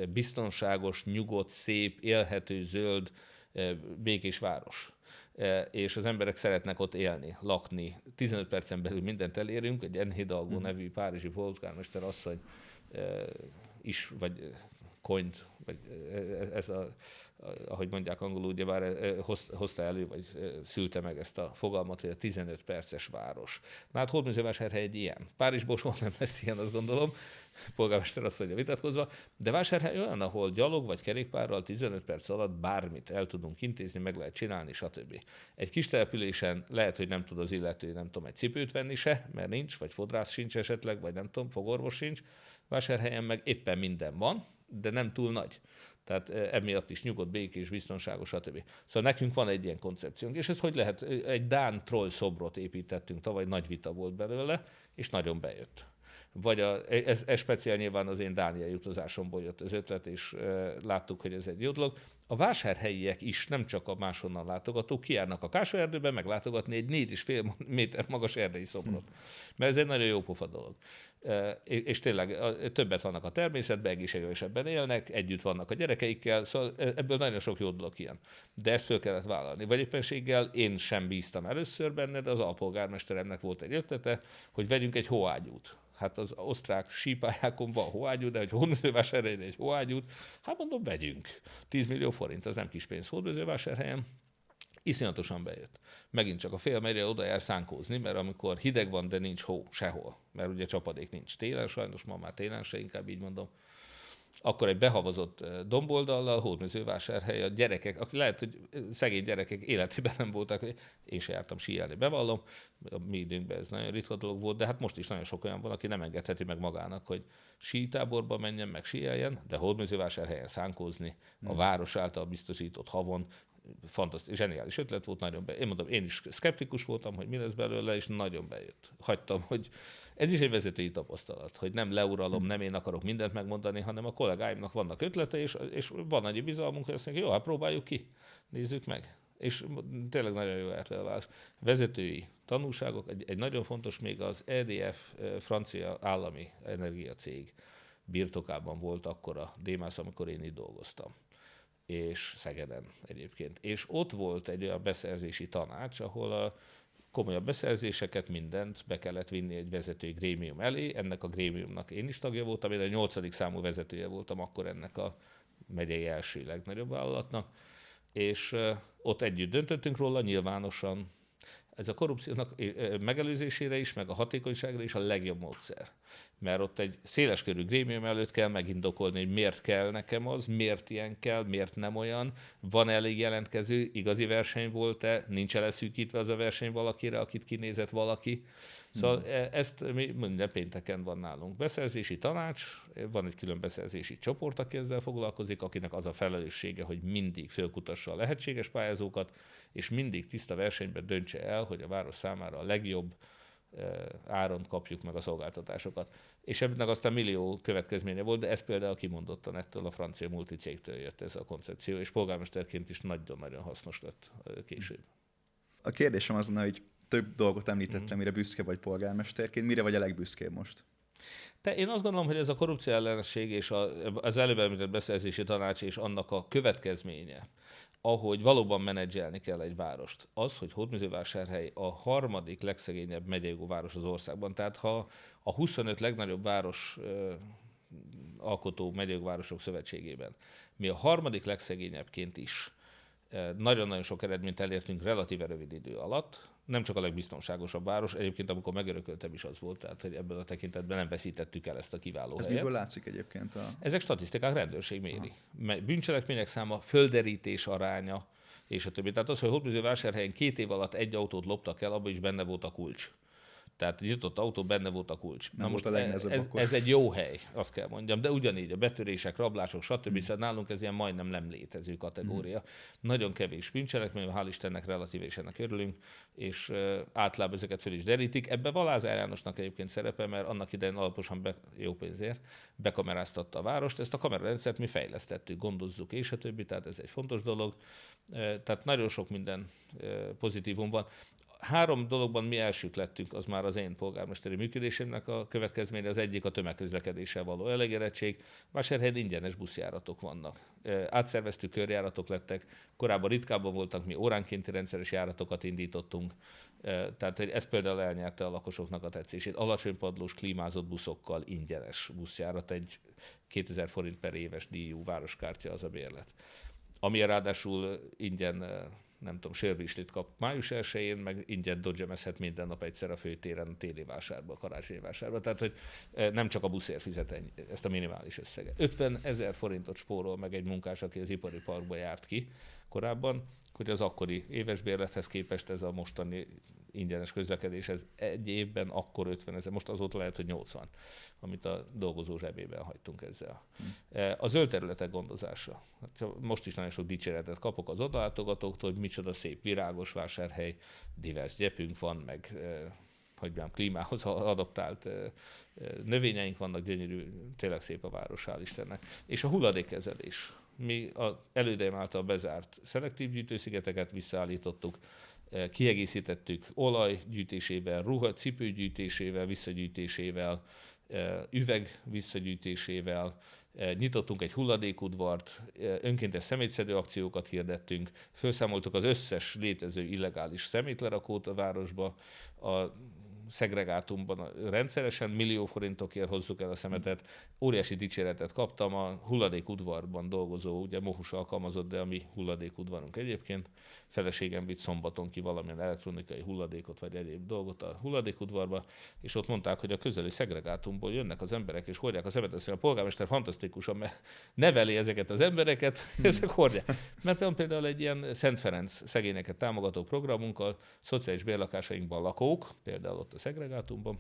biztonságos, nyugodt, szép, élhető, zöld, békés város. És az emberek szeretnek ott élni, lakni. 15 percen belül mindent elérünk. Egy N. Hidalgo nevű párizsi polgármester asszony is, vagy coint, vagy ez ahogy mondják angolul, ugyebár hozta elő, vagy szülte meg ezt a fogalmat, hogy a 15 perces város. Na hát Hódmezővásárhely egy ilyen. Párizsból soha nem lesz ilyen, azt gondolom, polgármester azt mondja vitatkozva, de Vásárhely olyan, ahol gyalog vagy kerékpárral 15 perc alatt bármit el tudunk intézni, meg lehet csinálni, stb. Egy kis településen lehet, hogy nem tud az illető, nem tudom, egy cipőt venni se, mert nincs, vagy fodrász sincs esetleg, vagy nem tudom, fogorvos sincs. Vásárhelyen meg éppen minden van, de nem túl nagy. Tehát emiatt is nyugodt, békés, biztonságos, stb. Szóval nekünk van egy ilyen koncepciónk, és ez hogy lehet? Egy dán troll szobrot építettünk, tavaly nagy vita volt belőle, és nagyon bejött. Vagy ez speciál nyilván az én dániai utazásomból jött az ötlet, és láttuk, hogy ez egy jó dolog. A vásárhelyiek is, nem csak a máshonnan látogatók, kijárnak a Kásó-erdőben meglátogatni egy 4,5 méter magas erdei szobrot. Mert ez egy nagyon jó pofa dolog. És tényleg többet vannak a természetben, egészségesebben élnek, együtt vannak a gyerekeikkel, szóval ebből nagyon sok jó dolog ilyen. De ezt föl kellett vállalni. Vagy éppenséggel én sem bíztam először benne, de az alpolgármesteremnek volt egy ötlete, hogy vegyünk egy hóágyút. Hát az osztrák sípályákon van hóágyú, de hogy Hódmezővásárhelyen egy hóágyút, hát mondom, vegyünk. 10 millió forint, az nem kis pénz Hódmezővásárhelyen. Iszonyatosan bejött. Megint csak a fél megye oda jár szánkózni, mert amikor hideg van, de nincs hó sehol, mert ugye csapadék nincs télen, sajnos ma már télen se, inkább így mondom, akkor egy behavazott domboldallal, Hódmezővásárhely, a gyerekek, akik lehet, hogy szegény gyerekek életében nem voltak, én se jártam síelni, bevallom, a mi időnkben ez nagyon ritka dolog volt, de hát most is nagyon sok olyan van, aki nem engedheti meg magának, hogy sítáborba menjen, meg síeljen, de Hódmezővásárhelyen szánkózni, a város által biztosított havon, fantasztikus, zseniális ötlet volt, nagyon bejött. Én mondom, én is szkeptikus voltam, hogy mi lesz belőle, és nagyon bejött. Hagytam, hogy ez is egy vezetői tapasztalat, hogy nem leuralom, nem én akarok mindent megmondani, hanem a kollégáimnak vannak ötlete, és van annyi bizalmunk, hogy azt mondjuk, jó, hát próbáljuk ki, nézzük meg. És tényleg nagyon jó lehet vele. Vezetői tanulságok, egy nagyon fontos még az EDF, francia állami energiacég birtokában volt akkor a Démász, amikor én itt dolgoztam. És Szegeden egyébként. És ott volt egy olyan beszerzési tanács, ahol a komolyabb beszerzéseket, mindent be kellett vinni egy vezetői grémium elé. Ennek a grémiumnak én is tagja voltam, én a 8. számú vezetője voltam akkor ennek a megyei első legnagyobb vállalatnak, és ott együtt döntöttünk róla, nyilvánosan. Ez a korrupciónak megelőzésére is, meg a hatékonyságra is a legjobb módszer. Mert ott egy széleskörű grémium előtt kell megindokolni, hogy miért kell nekem az, miért ilyen kell, miért nem olyan, van elég jelentkező, igazi verseny volt-e, nincs leszűkítve az a verseny valakire, akit kinézett valaki. Szóval ezt mi minden pénteken van nálunk. Beszerzési tanács, van egy külön beszerzési csoport, aki ezzel foglalkozik, akinek az a felelőssége, hogy mindig fölkutassa a lehetséges pályázókat, és mindig tiszta versenyben döntse el, hogy a város számára a legjobb áron kapjuk meg a szolgáltatásokat. És ennek aztán millió következménye volt, de ez például kimondottan ettől a francia multicégtől jött ez a koncepció, és polgármesterként is nagyon-nagyon hasznos lett később. A kérdésem az, hogy több dolgot említettem, mire büszke vagy polgármesterként, mire vagy a legbüszkébb most? Én azt gondolom, hogy ez a korrupció ellenesség és az előbb említett beszerzési tanács és annak a következménye, ahogy valóban menedzselni kell egy várost, az, hogy Hódmezővásárhely a harmadik legszegényebb megyei város az országban. Tehát ha a 25 legnagyobb város alkotó megyei városok szövetségében mi a harmadik legszegényebbként is nagyon-nagyon sok eredményt elértünk relatíve rövid idő alatt, nem csak a legbiztonságosabb város, egyébként amikor megörököltem is az volt, tehát hogy ebben a tekintetben nem veszítettük el ezt a kiváló helyet. Ez miből látszik egyébként? Ezek statisztikák, rendőrség méri. Bűncselekmények száma, földerítés aránya, és a többi. Tehát az, hogy Hódmezővásárhelyen 2 év alatt egy autót loptak el, abban is benne volt a kulcs. Tehát nyitott autó, benne volt a kulcs. Nem most ez egy jó hely, azt kell mondjam, de ugyanígy a betörések, rablások, stb. Szóval nálunk ez ilyen majdnem nem létező kategória. Nagyon kevés bűncselekmény, hál' Istennek relatíve is ennek örülünk, és általában ezeket fel is derítik. Ebben Valázár Jánosnak egyébként szerepe, mert annak idején alaposan jó pénzért bekameráztatta a várost. Ezt a kamerarendszert mi fejlesztettük, gondozzuk, és a többi, tehát ez egy fontos dolog. Tehát nagyon sok minden pozitívum van. 3 dologban mi elsők lettünk, az már az én polgármesteri működésemnek a következménye. Az egyik a tömegközlekedéssel való elégedettség. Vásárhelyen ingyenes buszjáratok vannak. Átszerveztük, körjáratok lettek. Korábban ritkábban voltak, mi óránkénti rendszeres járatokat indítottunk. Tehát ez például elnyerte a lakosoknak a tetszését. Alacsony padlós, klímázott buszokkal ingyenes buszjárat, egy 2000 forint per éves díjú városkártya az a bérlet. Ami ráadásul ingyen nem tudom, sörvislit kap május 1-én, meg ingyen dodgemezhet minden nap egyszer a főtéren, a téli vásárba, a karácsonyi vásárba. Tehát, hogy nem csak a buszért fizet ezt a minimális összeget. 50 000 forintot spórol meg egy munkás, aki az ipari parkba járt ki korábban, hogy az akkori éves bérlethez képest ez a mostani ingyenes közlekedés, ez egy évben akkor 50 000, most azóta lehet, hogy 80, amit a dolgozó zsebében hagytunk ezzel. A zöld területek gondozása. Most is nagyon sok dicséretet kapok az odalátogatóktól, hogy micsoda szép virágos vásárhely, divers gyepünk van, meg hogy mondjam, klímához adaptált növényeink vannak, gyönyörű, tényleg szép a város, hál' Istennek. És a hulladékkezelés. Mi az elődeim által bezárt szelektív gyűjtőszigeteket visszaállítottuk, kiegészítettük olajgyűjtésével, cipőgyűjtésével, visszagyűjtésével, üveg visszagyűjtésével, nyitottunk egy hulladékudvart, önkéntes szemétszedő akciókat hirdettünk, felszámoltuk az összes létező illegális szemétlerakót a városba, a szegregátumban rendszeresen millió forintokért hozzuk el a szemetet. Óriási dicséretet kaptam a hulladékudvarban dolgozó, ugye Mohus alkalmazott, de a mi hulladékudvarunk egyébként. Feleségem vitt szombaton ki valamilyen elektronikai hulladékot vagy egyéb dolgot a hulladékudvarba, és ott mondták, hogy a közeli szegregátumból jönnek az emberek és hordják a szemetet. A polgármester fantasztikusan neveli ezeket az embereket, ezek hordják. Mert például egy ilyen Szent Ferenc szegényeket támogató programunkkal, szociális bérlakásainkban lakók, például ott a szegregátumban,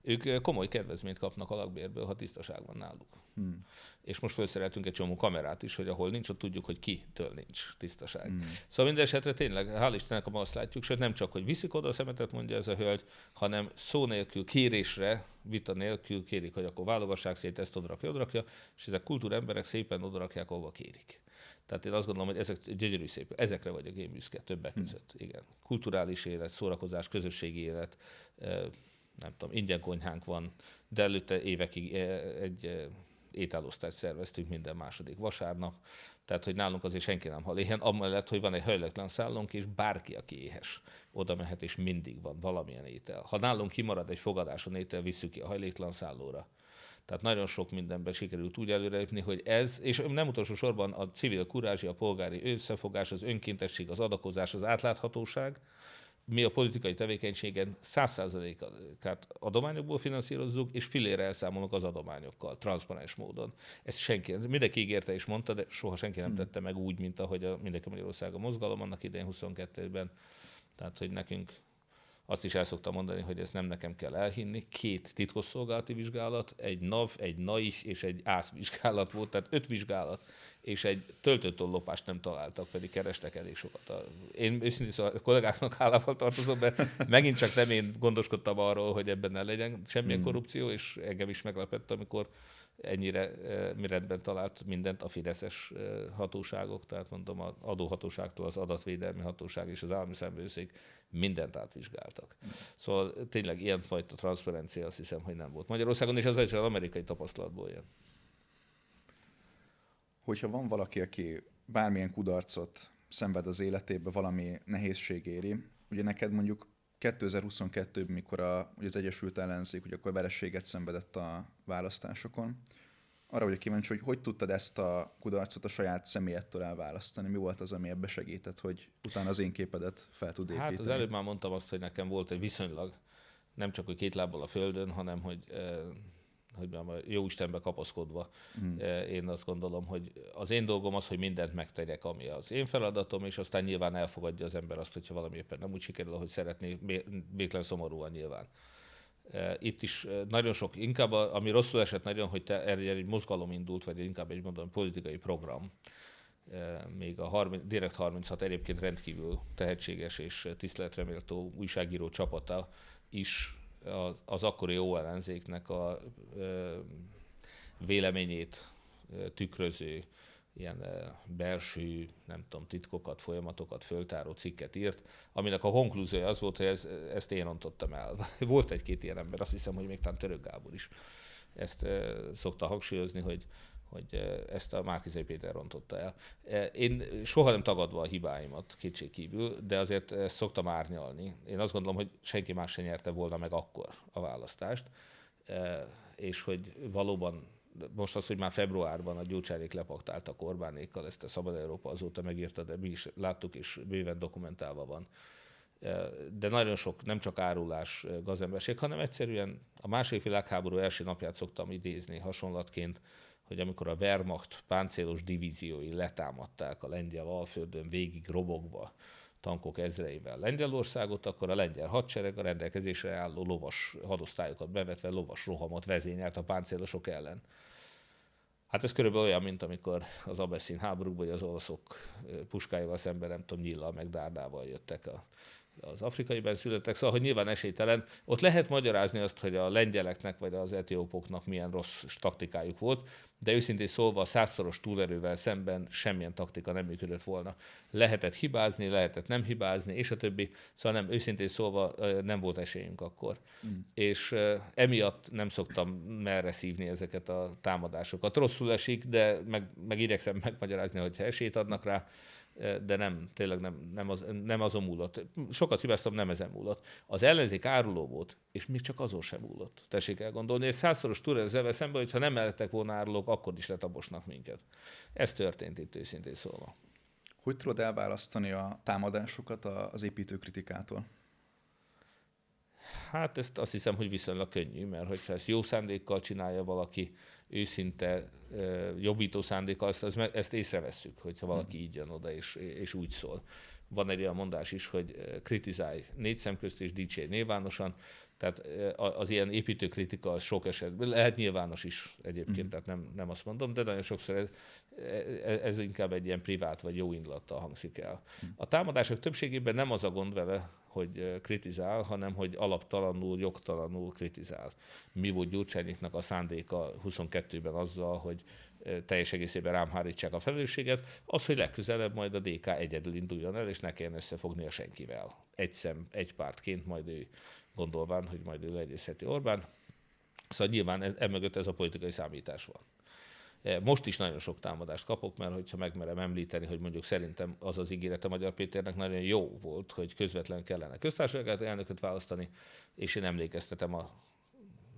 ők komoly kedvezményt kapnak a lakbérből, ha tisztaság van náluk. És most felszereltünk egy csomó kamerát is, hogy ahol nincs, ott tudjuk, hogy kitől nincs tisztaság. Szóval minden esetre tényleg, hál' Istennek, azt látjuk, sőt nem csak, hogy viszik oda a szemetet, mondja ez a hölgy, hanem szó nélkül, kérésre, vita nélkül kérik, hogy akkor válogassák szét, ezt odarakja, és ezek kultúremberek szépen odarakják, ahova kérik. Tehát én azt gondolom, hogy ezek gyönyörű szép. Ezekre vagyok én büszke többek között. Igen. Kulturális élet, szórakozás, közösségi élet, nem tudom, ingyen konyhánk van, de előtte évekig egy ételosztást szerveztünk minden második vasárnap. Tehát, hogy nálunk azért senki nem hal éhen, amellett, hogy van egy hajléktalan szállónk, és bárki, aki éhes, oda mehet, és mindig van valamilyen étel. Ha nálunk kimarad egy fogadáson étel, visszük ki a hajléktalan szállóra. Tehát nagyon sok mindenben sikerült úgy előrelépni, hogy ez, és nem utolsó sorban a civil kurázsia, a polgári összefogás, az önkéntesség, az adakozás, az átláthatóság. Mi a politikai tevékenységen 100%-át adományokból finanszírozzuk, és filére elszámolunk az adományokkal, transzparens módon. Ezt mindenki ígérte és mondta, de soha senki nem tette meg úgy, mint ahogy a Mindenki Magyarország a mozgalom annak idején 22-ben. Tehát, hogy nekünk Azt is el szoktam mondani, hogy ezt nem nekem kell elhinni. 2 titkosszolgálati vizsgálat, egy NAV, egy NAI és egy ÁSZ vizsgálat volt, tehát 5 vizsgálat, és egy töltőtollopást nem találtak, pedig kerestek elég sokat. Én őszintén szóval a kollégáknak hálával tartozom, mert megint csak nem én gondoskodtam arról, hogy ebben ne legyen semmilyen korrupció, és engem is meglepett, amikor ennyire méretben talált mindent a fideszes hatóságok, tehát mondom, az adóhatóságtól az adatvédelmi hatóság és az állami számvevőszék mindent átvizsgáltak. Szóval tényleg ilyenfajta transzparencia azt hiszem, hogy nem volt Magyarországon, és az is az amerikai tapasztalatból jön. Hogyha van valaki, aki bármilyen kudarcot szenved az életében, valami nehézség éri, ugye neked mondjuk 2022-ben, mikor ugye az Egyesült Ellenzék, ugye akkor vereséget szenvedett a választásokon, arra vagyok kíváncsi, hogy tudtad ezt a kudarcot a saját személyettől elválasztani? Mi volt az, ami ebbe segített, hogy utána az én képedet fel tud építeni? Hát az előbb már mondtam azt, hogy nekem volt egy viszonylag, nem csak hogy 2 lábbal a földön, hanem hogy a Jóistenbe kapaszkodva. Én azt gondolom, hogy az én dolgom az, hogy mindent megtegyek, ami az én feladatom, és aztán nyilván elfogadja az ember azt, hogyha valami éppen nem úgy sikerül, ahogy szeretné, végtelen szomorúan nyilván. Itt is nagyon sok, inkább ami rosszul esett nagyon, hogy egy mozgalom indult, vagy inkább egy politikai program. Még a Direkt 36 egyébként rendkívül tehetséges és tiszteletreméltó újságíró csapata is az akkori jó ellenzéknek a véleményét tükröző ilyen belső, nem tudom, titkokat, folyamatokat föltáró cikket írt, aminek a konklúziója az volt, hogy ezt én rontottam el. Volt 1-2 ilyen ember, azt hiszem, hogy még talán Török Gábor is ezt szokta hangsúlyozni, hogy ezt a Márki-Zay Péter rontotta el. Én soha nem tagadva a hibáimat kétségkívül, de azért ezt szoktam árnyalni. Én azt gondolom, hogy senki más se nyerte volna meg akkor a választást, és hogy valóban most az, hogy már februárban a Gyurcsányék lepaktáltak Orbánékkal, ezt a Szabad Európa azóta megírta, de mi is láttuk, és bőven dokumentálva van. De nagyon sok, nem csak árulás, gazemberség, hanem egyszerűen a II. Világháború első napját szoktam idézni hasonlatként, hogy amikor a Wehrmacht páncélos divíziói letámadták a lengyel Alföldön végig robogva tankok ezreivel Lengyelországot, akkor a lengyel hadsereg a rendelkezésre álló lovas hadosztályokat bevetve lovas rohamot vezényelt a páncélosok ellen. Hát ez körülbelül olyan, mint amikor az abesszin háborúkban, vagy az olaszok puskáival szemben, nem tudom, nyillal meg dárdával jöttek az afrikai benszülöttek, szóval, hogy nyilván esélytelen. Ott lehet magyarázni azt, hogy a lengyeleknek vagy az etiópoknak milyen rossz taktikájuk volt, de őszintén szólva a 100-szoros túlerővel szemben semmilyen taktika nem működött volna. Lehetett hibázni, lehetett nem hibázni, és a többi. Szóval nem, őszintén szólva nem volt esélyünk akkor. És emiatt nem szoktam merre szívni ezeket a támadásokat. Rosszul esik, de meg igyekszem megmagyarázni, hogyha esélyt adnak rá, de nem, tényleg nem azon múlott. Sokat hibáztam, nem ezen múlott. Az ellenzék áruló volt, és még csak azon sem múlott. Tessék elgondolni, egy 100-szoros túrezővel szemben, hogyha nem lettek volna árulók, akkor is letaposnak minket. Ez történt itt őszintén szólva. Hogy tudod elválasztani a támadásokat az építőkritikától? Hát ezt azt hiszem, hogy viszonylag könnyű, mert hogyha ezt jó szándékkal csinálja valaki, őszinte jobbító szándékkal, ezt észrevesszük, hogyha valaki így jön oda és úgy szól. Van egy olyan mondás is, hogy kritizálj 4 szem közt és dicsérj nyilvánosan, tehát az ilyen építőkritika az sok esetben, lehet nyilvános is egyébként, tehát nem azt mondom, de nagyon sokszor ez inkább egy ilyen privát vagy jó indulattal hangzik el. A támadások többségében nem az a gond vele, hogy kritizál, hanem hogy alaptalanul, jogtalanul kritizál. Mi volt Gyurcsányéknak a szándéka 22-ben azzal, hogy teljes egészében rám hárítsák a felelősséget, az, hogy legközelebb majd a DK egyedül induljon el, és ne kelljen összefognia senkivel. Egy pártként, majd ő gondolván, hogy majd ő legyőzheti Orbán. Szóval nyilván emögött ez a politikai számítás van. Most is nagyon sok támadást kapok, mert hogyha megmerem említeni, hogy mondjuk szerintem az az ígérete Magyar Péternek nagyon jó volt, hogy közvetlen kellene köztársasági elnököt választani, és én emlékeztetem a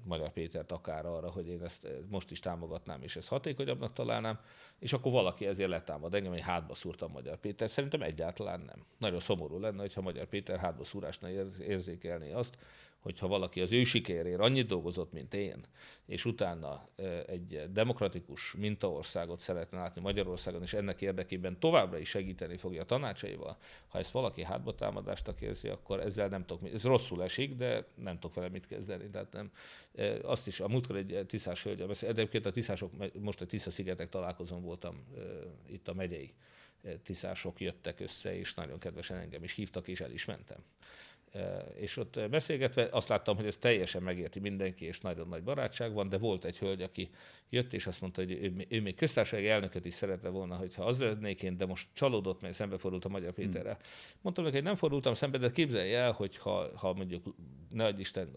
Magyar Pétert akár arra, hogy én ezt most is támogatnám, és ezt hatékonyabbnak találnám, és akkor valaki ezért letámad engem, hogy hátba szúrtam Magyar Péter. Szerintem egyáltalán nem. Nagyon szomorú lenne, hogyha Magyar Péter hátba szúrásnál érzékelné azt, hogyha valaki az ő sikerért annyit dolgozott, mint én, és utána egy demokratikus mintaországot szeretne látni Magyarországon, és ennek érdekében továbbra is segíteni fogja a tanácsaival, ha ezt valaki hátbatámadásnak érzi, akkor ezzel nem tudok, ez rosszul esik, de nem tudok vele mit kezdeni. Tehát nem, azt is, a múltkor egy tiszás hölgyel beszéltem, egyébként a tiszások, most a Tisza-szigetek találkozón voltam itt a megyei tiszások jöttek össze, és nagyon kedvesen engem is hívtak, és el is mentem. És ott beszélgetve azt láttam, hogy ez teljesen megérti mindenki, és nagyon nagy barátság van, de volt egy hölgy, aki jött, és azt mondta, hogy ő még köztársasági elnököt is szerette volna, hogyha az lennék én, de most csalódott, mert szembefordult a Magyar Péterrel. Mondtam neki, hogy nem fordultam szembe, de képzelje el, hogy ha mondjuk, ne adj Isten,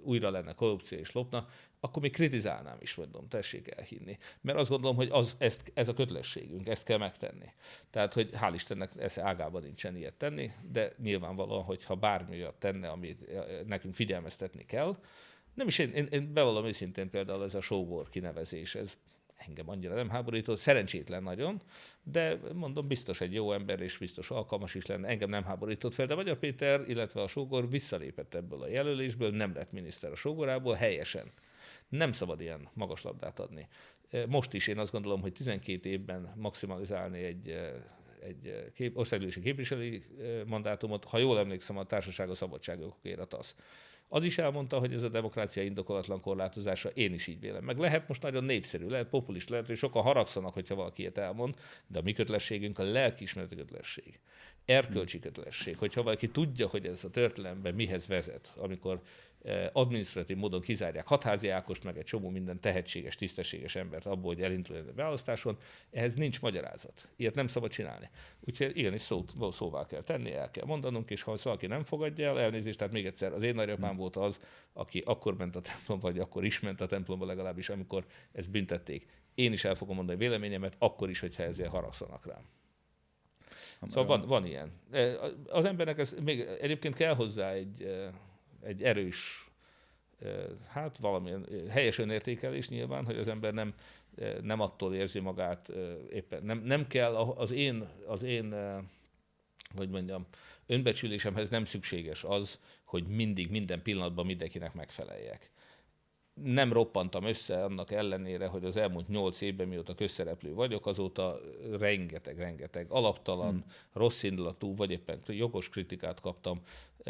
újra lenne korrupció és lopna, akkor még kritizálnám is, mondom, tessék elhinni. Mert azt gondolom, hogy ez a kötelességünk, ezt kell megtenni. Tehát, hogy hál' Istennek ez ágában nincsen ilyet tenni, de nyilvánvalóan, hogyha bármi olyat tenne, amit nekünk figyelmeztetni kell. Nem is én bevallom őszintén például ez a sógor kinevezés, ez engem annyira nem háborított, szerencsétlen nagyon, de mondom, biztos egy jó ember, és biztos alkalmas is lenne, engem nem háborított fel, de Magyar Péter, illetve a sógor visszalépett ebből a jelölésből, nem lett miniszter a sógorából, helyesen. Nem szabad ilyen magas labdát adni. Most is én azt gondolom, hogy 12 évben maximalizálni egy országgyűlési képviselői mandátumot, ha jól emlékszem, a Társaság a Szabadságjogokért a TASZ. Az is elmondta, hogy ez a demokrácia indokolatlan korlátozása, én is így vélem. Meg lehet most nagyon népszerű, lehet populista, lehet, hogy sokan haragszanak, hogyha valaki ilyet elmond, de a mi kötelességünk a lelkiismereti kötelesség. Erkölcsi kötelesség, hogyha valaki tudja, hogy ez a történelemben mihez vezet, amikor adminisztratív módon kizárják Hatházi Ákost, meg egy csomó minden tehetséges, tisztességes embert abból, hogy elinduljon a választáson, ehhez nincs magyarázat. Ilyet nem szabad csinálni. Úgyhogy igenis szóvá kell tenni, el kell mondanunk, és ha valaki nem fogadja el, elnézést, tehát még egyszer, az én nagyapám volt az, aki akkor ment a templomba, vagy akkor is ment a templomba legalábbis, amikor ezt büntették. Én is el fogom mondani véleményemet, akkor is, hogyha ezért haragszanak rám. Szóval van ilyen. Az embernek ez még egyébként kell hozzá egy erős, hát valamilyen helyes önértékelés nyilván, hogy az ember nem attól érzi magát éppen. Nem kell az én hogy mondjam, önbecsülésemhez nem szükséges az, hogy mindig, minden pillanatban mindenkinek megfeleljek. Nem roppantam össze annak ellenére, hogy az elmúlt 8 évben, mióta közszereplő vagyok, azóta rengeteg alaptalan, rosszindulatú, vagy éppen jogos kritikát kaptam.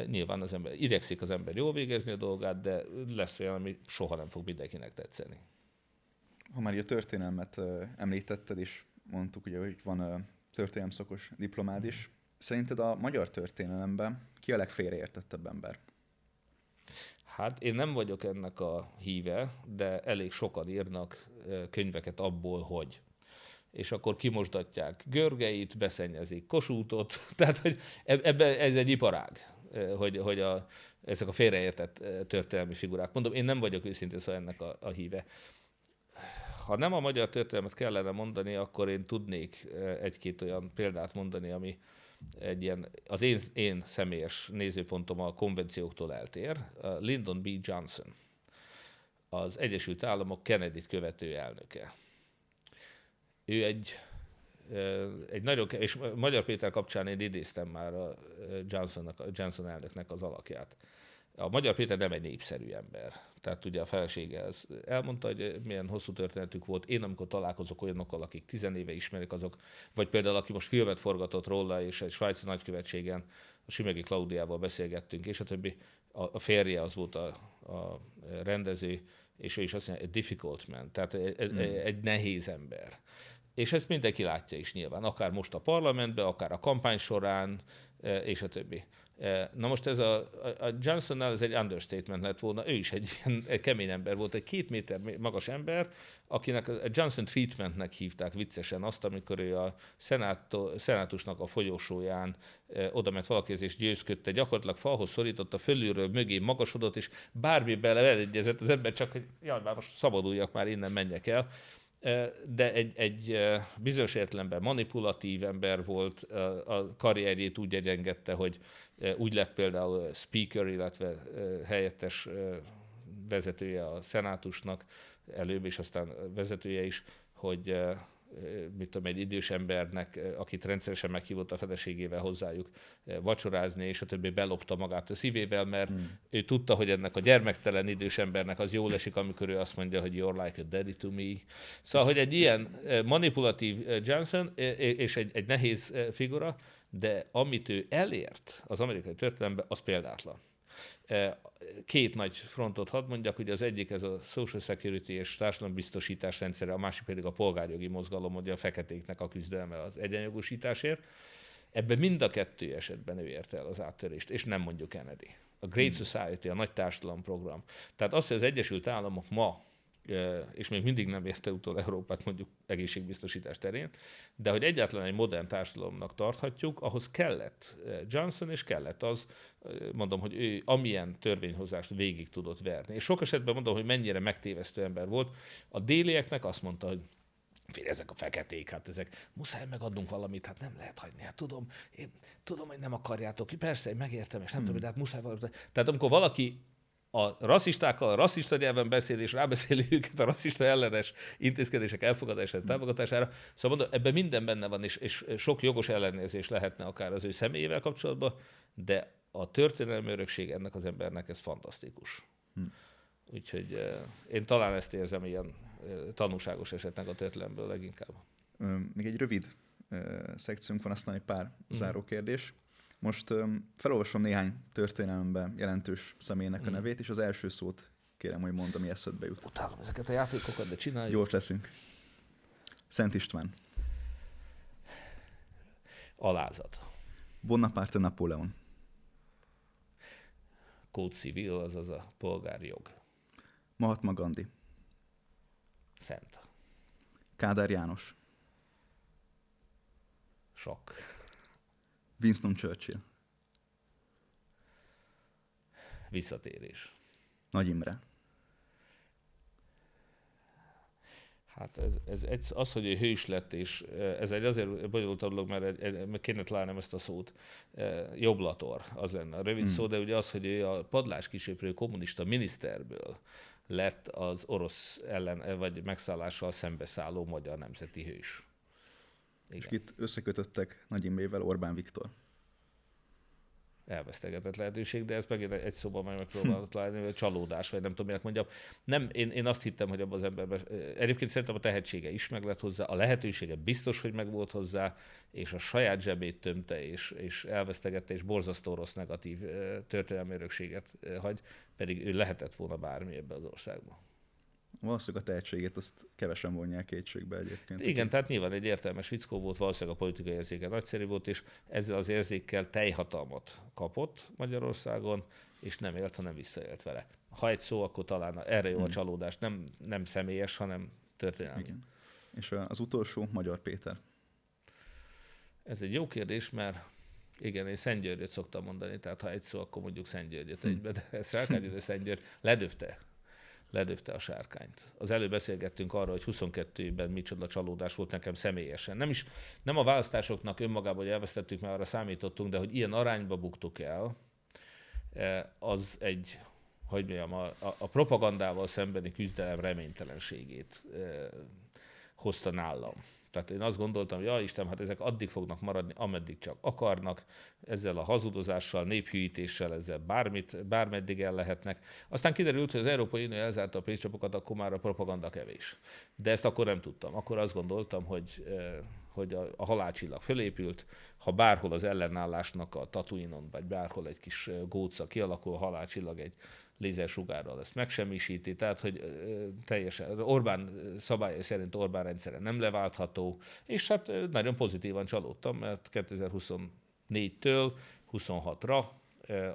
Nyilván igyekszik az ember jól végezni a dolgát, de lesz olyan, ami soha nem fog mindenkinek tetszeni. Ha már a történelmet említetted, és mondtuk, ugye, hogy van történelemszakos diplomád is. Szerinted a magyar történelemben ki a legfélreértettebb ember? Hát én nem vagyok ennek a híve, de elég sokan írnak könyveket abból, hogy. És akkor kimosdatják Görgeit, beszennyezik Kossuthot, tehát hogy ez egy iparág, hogy ezek a félreértett történelmi figurák. Mondom, én nem vagyok őszintén szóval ennek a híve. Ha nem a magyar történelmet kellene mondani, akkor én tudnék egy-két olyan példát mondani, ami egy ilyen, az én személyes nézőpontom a konvencióktól eltér. Lyndon B. Johnson, az Egyesült Államok Kennedy-t követő elnöke. Ő egy nagyon, és Magyar Péter kapcsán én idéztem már a Johnson elnöknek az alakját. A Magyar Péter nem egy népszerű ember. Tehát ugye a felesége elmondta, hogy milyen hosszú történetük volt. Én amikor találkozok olyanokkal, akik 10 éve ismerik azok, vagy például aki most filmet forgatott róla, és egy svájci nagykövetségen a Simegi Klaudiával beszélgettünk, és a többi, a férje az volt a rendező, és ő is azt mondja, a difficult man, tehát egy nehéz ember. És ezt mindenki látja is nyilván, akár most a parlamentben, akár a kampány során, és a többi. Na most ez a Johnsonnál ez egy understatement lett volna, ő is egy kemény ember volt, egy 2 méter magas ember, akinek a Johnson treatmentnek hívták viccesen azt, amikor ő a szenátusnak a folyosóján oda ment valakihez és győzködte, gyakorlatilag falhoz szorította, fölülről mögé magasodott, és bármi beleegyezett az ember, csak hogy jaj, már most szabaduljak, már innen menjek el. De egy bizonyos értelemben manipulatív ember volt, a karrierjét úgy egyengedte, hogy úgy lett például speaker, illetve helyettes vezetője a szenátusnak előbb, és aztán vezetője is, hogy mit tudom, egy idős embernek, akit rendszeresen meghívott a feleségével hozzájuk vacsorázni, és a többi belopta magát a szívével, mert ő tudta, hogy ennek a gyermektelen idős embernek az jól esik, amikor ő azt mondja, hogy you're like a daddy to me. Szóval, hogy egy ilyen manipulatív Johnson, és egy nehéz figura, de amit ő elért az amerikai történelemben, az példátlan. Két nagy frontot hadd mondjak, ugye az egyik ez a Social Security és társadalombiztosítás rendszere, a másik pedig a polgárjogi mozgalom, ugye a feketéknek a küzdelme az egyenjogosításért. Ebben mind a kettő esetben ő érte el az áttörést, és nem mondjuk Kennedy. A Great Society, a nagy társadalomprogram. Tehát az, hogy az Egyesült Államok ma, és még mindig nem érte utol Európát mondjuk egészségbiztosítás terén, de hogy egyáltalán egy modern társadalomnak tarthatjuk, ahhoz kellett Johnson, és kellett az, mondom, hogy ő amilyen törvényhozást végig tudott verni. És sok esetben mondom, hogy mennyire megtévesztő ember volt. A délieknek azt mondta, hogy ezek a feketék, hát ezek, muszáj megadnunk valamit, hát nem lehet hagyni, hát én tudom, hogy nem akarjátok, persze, én megértem, és nem tudom, de hát muszáj valamit. Tehát amikor valaki a rasszistákkal a rasszista nyelven beszél, és rábeszéli őket a rasszista ellenes intézkedések elfogadására, támogatására. Szóval mondom, ebben minden benne van, és sok jogos ellenérzés lehetne akár az ő személyével kapcsolatban, de a történelmi örökség ennek az embernek ez fantasztikus. Úgyhogy én talán ezt érzem ilyen tanúságos esetnek a történelemből leginkább. Még egy rövid szekciónk van, aztán egy pár záró kérdés. Most felolvasom néhány történelemben jelentős személynek a nevét, és az első szót kérem, hogy mondd, ami eszedbe jut. Utálom ezeket a játékokat, de csináljuk. Jót leszünk. Szent István. Alázat. Bonaparte Napóleon. Code civil, azaz a polgárjog. Mahatma Gandhi. Szent. Kádár János. Sok. Winston Churchill. Visszatérés. Nagy Imre. Hát az, hogy ő hős lett, és ez egy azért bonyolultabb dolog, mert kéne találnom ezt a szót. Jobblator, az lenne a rövid szó, de ugye az, hogy ő a padláskísérő kommunista miniszterből lett az orosz ellen, vagy megszállással szembeszálló magyar nemzeti hős. Igen. És itt összekötöttek Nagy Imrével Orbán Viktor. Elvesztegetett lehetőség, de ezt megint egy szóban majd megpróbálod találni, vagy csalódás, vagy nem tudom, minek mondjam. Nem, én azt hittem, hogy abban az emberben, egyébként szerintem a tehetsége is meg lett hozzá, a lehetősége biztos, hogy meg volt hozzá, és a saját zsebét tömte, és elvesztegette, és borzasztó rossz negatív történelmi örökséget hagy, pedig ő lehetett volna bármi ebben az országban. Valószínűleg a tehetségét azt kevesen vonják kétségbe egyébként. Igen, tehát nyilván egy értelmes fickó volt, valószínűleg a politikai érzéke nagyszerű volt, és ezzel az érzékkel teljhatalmat kapott Magyarországon, és nem élt, hanem visszaélt vele. Ha egy szó, akkor talán erre jó a csalódás. Nem személyes, hanem történelmi. Igen. És az utolsó, Magyar Péter. Ez egy jó kérdés, mert igen, én Szent Györgyöt szoktam mondani, tehát ha egy szó, akkor mondjuk Szent Györgyöt egybe, de Sárkány Szent György ledöfte a sárkányt. Az előbb beszélgettünk arról, hogy 22-ben micsoda csalódás volt nekem személyesen. Nem a választásoknak önmagában, hogy elvesztettük, mert arra számítottunk, de hogy ilyen arányba buktuk el, az egy, hogy mondjam, a propagandával szembeni küzdelem reménytelenségét hozta nálam. Tehát én azt gondoltam, hogy ja Isten, hát ezek addig fognak maradni, ameddig csak akarnak, ezzel a hazudozással, néphűítéssel, ezzel bármeddig el lehetnek. Aztán kiderült, hogy az Európai Unió elzárta a pénzcsapokat, akkor már a propaganda kevés. De ezt akkor nem tudtam. Akkor azt gondoltam, hogy a halálcsillag fölépült, ha bárhol az ellenállásnak a Tatooine-on, vagy bárhol egy kis góca kialakul, a halálcsillag egy lézersugárral ezt megsemmisíti, tehát hogy teljesen Orbán szabályai szerint Orbán rendszere nem leváltható, és hát nagyon pozitívan csalódtam, mert 2024-től 26-ra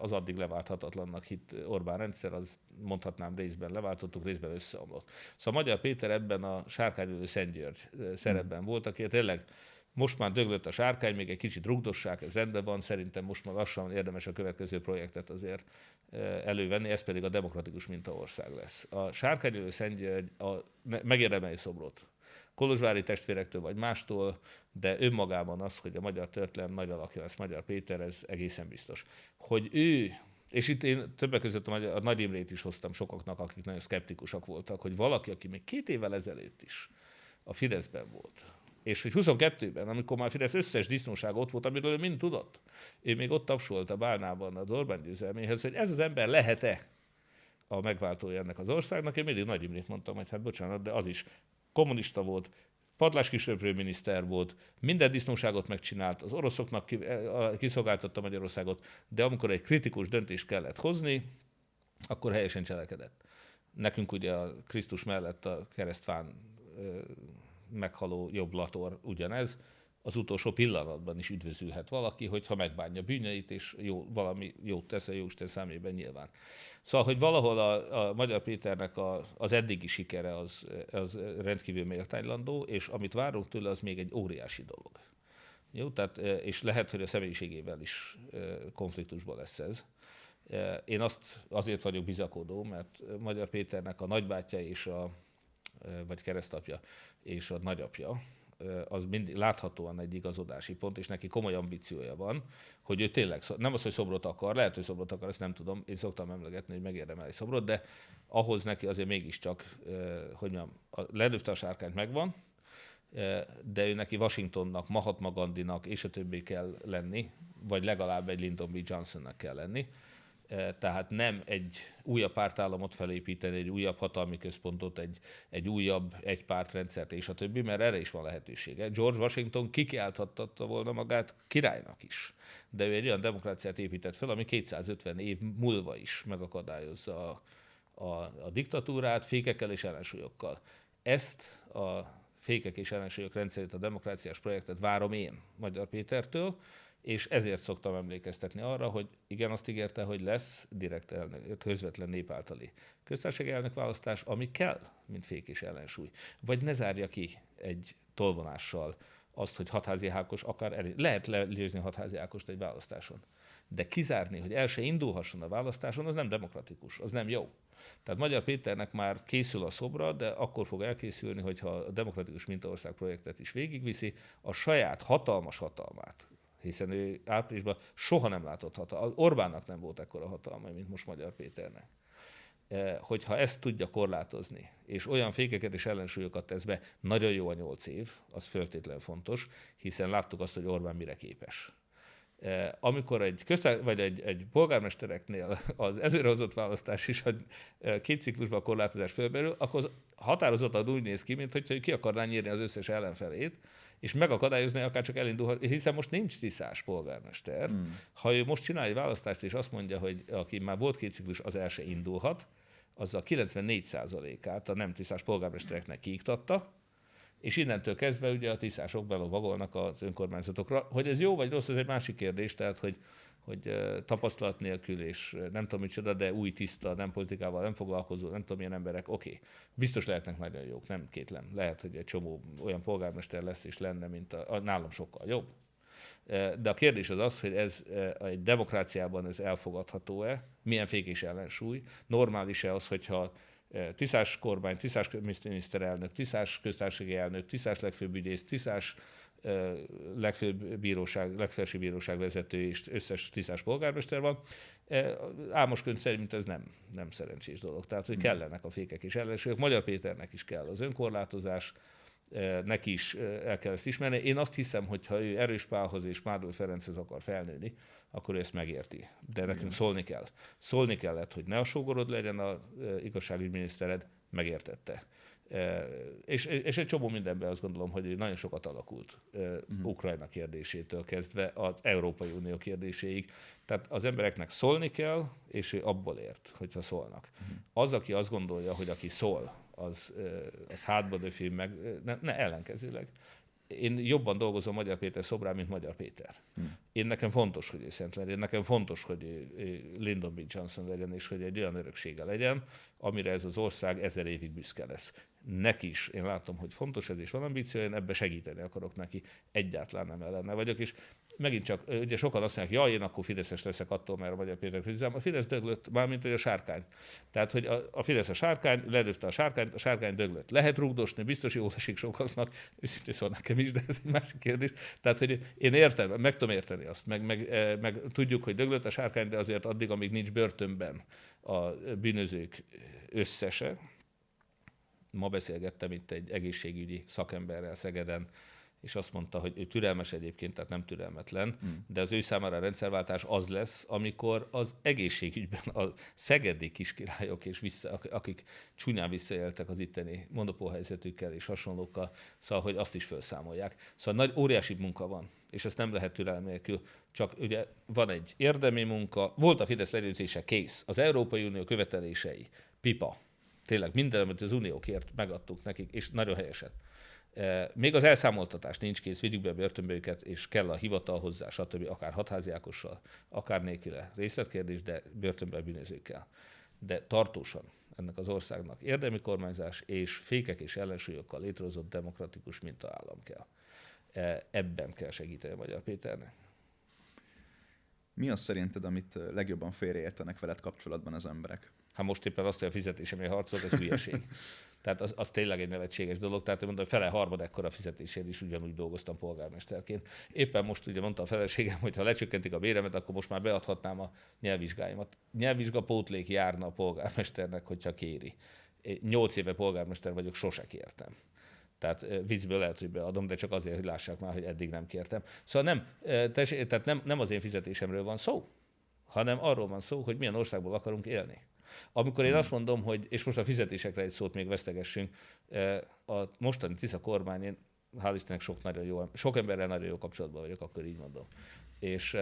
az addig leválthatatlannak hitt Orbán rendszer, az mondhatnám részben leváltottuk, részben összeomlott. Szóval Magyar Péter ebben a Sárkányölő Szent György szerepben volt, aki tényleg most már döglött a sárkány, még egy kicsit rugdossák, ez rendben van, szerintem most már lassan érdemes a következő projektet azért elővenni, ez pedig a demokratikus mintaország lesz. A Sárkányölő Szent György megérdemeli szobrot. Kolozsvári testvérektől vagy mástól, de önmagában az, hogy a magyar történelem nagy alakja lesz Magyar Péter, ez egészen biztos. Hogy ő, és itt én többek között a Nagy Imrét is hoztam sokaknak, akik nagyon szkeptikusak voltak, hogy valaki, aki még 2 évvel ezelőtt is a Fideszben volt, És hogy 22-ben, amikor már Fidesz összes disznóság ott volt, amiről ő mind tudott, ő még ott tapsolt a Bálnában az Orbán győzelméhez, hogy ez az ember lehet-e a megváltója ennek az országnak. Én mindig Nagy Imrét mondtam, hogy hát bocsánat, de az is kommunista volt, padláskisöprő miniszter volt, minden disznóságot megcsinált, az oroszoknak kiszolgáltatta Magyarországot, de amikor egy kritikus döntést kellett hozni, akkor helyesen cselekedett. Nekünk ugye a Krisztus mellett a keresztfán meghaló jobb lator ugyanez, az utolsó pillanatban is üdvözülhet valaki, hogyha megbánja bűneit, és valami jót tesz a Jóisten szemében nyilván. Szóval, hogy valahol a Magyar Péternek az eddigi sikere az rendkívül méltánylandó, és amit várunk tőle, az még egy óriási dolog. Jó, tehát, és lehet, hogy a személyiségével is konfliktusban lesz ez. Én azért vagyok bizakodó, mert Magyar Péternek a nagybátyja vagy keresztapja és a nagyapja, az mindig láthatóan egy igazodási pont, és neki komoly ambíciója van, hogy ő tényleg, nem az, hogy szobrot akar, lehet, hogy szobrot akar, ezt nem tudom, én szoktam emlegetni, hogy megérdemel egy szobrot, de ahhoz neki azért mégiscsak, hogy mondjam, ledöfte a sárkányt megvan, de ő neki Washingtonnak, Mahatma Gandhinak és a többi kell lenni, vagy legalább egy Lyndon B. Johnsonnak kell lenni. Tehát nem egy újabb pártállamot felépíteni, egy újabb hatalmi központot, egy újabb egypártrendszert és a többi, mert erre is van lehetősége. George Washington kikiálthatta volna magát királynak is, de ő egy olyan demokráciát épített fel, ami 250 év múlva is megakadályozza a diktatúrát fékekkel és ellensúlyokkal. Ezt a fékek és ellensúlyok rendszerét, a demokráciás projektet várom én Magyar Pétertől, és ezért szoktam emlékeztetni arra, hogy igen, azt ígérte, hogy lesz direkt közvetlen nép általi köztársasági elnökválasztás, ami kell, mint fék és ellensúly. Vagy ne zárja ki egy tolvonással azt, hogy Hatházi Ákos lehet legyőzni Hatházi Ákost egy választáson. De kizárni, hogy el se indulhasson a választáson, az nem demokratikus, az nem jó. Tehát Magyar Péternek már készül a szobra, de akkor fog elkészülni, hogyha a Demokratikus Mintaország projektet is végigviszi, a saját hatalmas hatalmát, hiszen ő áprilisban soha nem látott hatalma. Orbánnak nem volt ekkora hatalma, mint most Magyar Péternek. Hogyha ezt tudja korlátozni, és olyan fékeket és ellensúlyokat tesz be, nagyon jó a 8 év, az feltétlenül fontos, hiszen láttuk azt, hogy Orbán mire képes. Amikor egy polgármestereknél az előrehozott választás is a 2 ciklusban a korlátozás fölberül, akkor határozottan úgy néz ki, mintha ki akarná nyírni az összes ellenfelét, és megakadályozni akár csak elindulhat, hiszen most nincs tiszás polgármester. Ha ő most csinál egy választást, és azt mondja, hogy aki már volt 2 ciklus, az el se indulhat, az a 94%-át a nem tiszás polgármestereknek kiiktatta, és innentől kezdve ugye a tisztások belovagolnak az önkormányzatokra. Hogy ez jó vagy rossz, ez egy másik kérdés, tehát hogy tapasztalat nélkül és nem tudom micsoda, de új, tiszta, nem politikával nem foglalkozó, nem tudom milyen emberek, oké. Biztos lehetnek nagyon jók, nem kétlem. Lehet, hogy egy csomó olyan polgármester lesz és lenne, mint nálam sokkal jobb. De a kérdés az, hogy ez egy demokráciában ez elfogadható-e, milyen fék és ellensúly, normális-e az, hogyha tiszás kormány, tiszás miniszterelnök, tiszás köztársasági elnök, tiszás legfőbb ügyész, tiszás legfelsőbb bíróság vezető és összes tisztás polgármester van. Ámos Könyv szerint ez nem szerencsés dolog. Tehát, hogy kellenek a fékek és ellensúlyok. Magyar Péternek is kell az önkorlátozás, neki is el kell ezt ismerni. Én azt hiszem, hogy ha ő Erős Pálhoz és Mádl Ferenchez akar felnőni, akkor ő ezt megérti. De nekünk szólni kell. Szólni kellett, hogy ne a sógorod legyen az igazságügyminisztered, megértette. És egy csomó mindenben azt gondolom, hogy nagyon sokat alakult Ukrajna kérdésétől kezdve az Európai Unió kérdéséig. Tehát az embereknek szólni kell, és ő abból ért, hogyha szólnak. Az, aki azt gondolja, hogy aki szól, az hátba döfi meg, ne ellenkezőleg. Én jobban dolgozom Magyar Péter szobrán, mint Magyar Péter. Én nekem fontos, hogy ő szent legyen, nekem fontos, hogy Lyndon B. Johnson legyen, és hogy egy olyan öröksége legyen, amire ez az ország 1000 évig büszke lesz. Neki is, én látom, hogy fontos ez, és van ambíciója, én ebbe segíteni akarok neki. Egyáltalán nem ellene vagyok, és megint csak, ugye sokan azt mondják, én akkor fideszes leszek attól, mert a Magyar Péter kritizálom. A Fidesz döglött, mármint hogy a sárkány. Tehát, hogy a Fidesz a sárkány, ledöfte a sárkány döglött. Lehet rúgdosni, biztos jól esik sokaknak, őszintén szól nekem is, de ez egy másik kérdés. Tehát, hogy én értem, meg tudom érteni azt, meg tudjuk, hogy döglött a sárkány, de azért addig, amíg nincs börtönben a bűnözők összese. Ma beszélgettem itt egy egészségügyi szakemberrel Szegeden, és azt mondta, hogy ő türelmes egyébként, tehát nem türelmetlen, de az ő számára a rendszerváltás az lesz, amikor az egészségügyben a szegedi kiskirályok, és akik csúnyán visszaéltek az itteni monopólhelyzetükkel és hasonlókkal, szóval, hogy azt is felszámolják. Szóval óriási munka van, és ezt nem lehet türelem nélkül. Csak ugye van egy érdemi munka, volt a Fidesz legyőzése, kész. Az Európai Unió követelései, pipa. Tényleg minden, amit az Unió kért, megadtuk nekik, és nagyon helyesen. Még az elszámoltatás nincs kész, vigyük be a börtönbe őket, és kell a hivatal hozzá, stb. Akár hatházi Ákossal, akár nélküle. Részletkérdés, de börtönbe bűnözőkkel. De tartósan ennek az országnak érdemi kormányzás és fékek és ellensúlyokkal létrehozott demokratikus mintaállam kell. Ebben kell segíteni a Magyar Péternek. Mi az szerinted, amit legjobban félreértenek veled kapcsolatban az emberek? Hát most éppen azt, hogy a fizetésemért harcolt, ez hülyeség. Tehát az tényleg egy nevetséges dolog. Tehát én mondom, hogy fele harmad ekkora fizetésért is ugyanúgy dolgoztam polgármesterként. Éppen most ugye mondta a feleségem, hogy ha lecsökkentik a béremet, akkor most már beadhatnám a nyelvvizsgáimat. Nyelvvizsgapótlék járna a polgármesternek, hogyha kéri. 8 éve polgármester vagyok, sose kértem. Tehát viccből lehet, hogy beadom, de csak azért, hogy lássák már, hogy eddig nem kértem. Szóval nem az én fizetésemről van szó, hanem arról van szó, hogy milyen országból akarunk élni. Amikor én azt mondom, hogy, és most a fizetésekre egy szót még vesztegessünk, a mostani Tisza kormány, én hál' Istennek sok emberrel nagyon jó kapcsolatban vagyok, akkor így mondom. És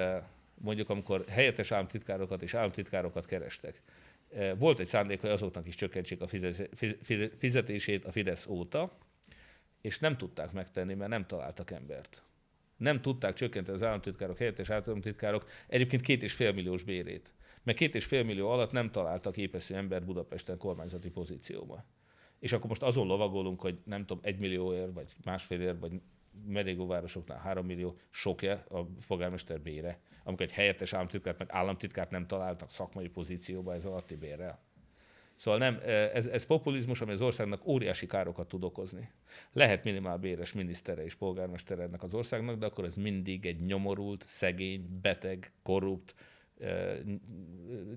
mondjuk, amikor helyettes államtitkárokat és államtitkárokat kerestek, volt egy szándék, hogy azoknak is csökkentsék a fizetését a Fidesz óta, és nem tudták megtenni, mert nem találtak embert. Nem tudták csökkenteni az államtitkárok, helyettes államtitkárok egyébként 2,5 milliós bérét. Mert 2,5 millió alatt nem találtak képeszű ember Budapesten kormányzati pozícióban. És akkor most azon lovagolunk, hogy nem tudom, 1 millióért, vagy másfélért, vagy merégóvárosoknál 3 millió sokja a polgármester bére, amikor egy helyettes államtitkárt, meg államtitkárt nem találtak szakmai pozícióba ez alatti bérrel. Szóval nem, ez populizmus, ami az országnak óriási károkat tud okozni. Lehet minimálbéres minisztere és polgármestere ennek az országnak, de akkor ez mindig egy nyomorult, szegény, beteg, korrupt,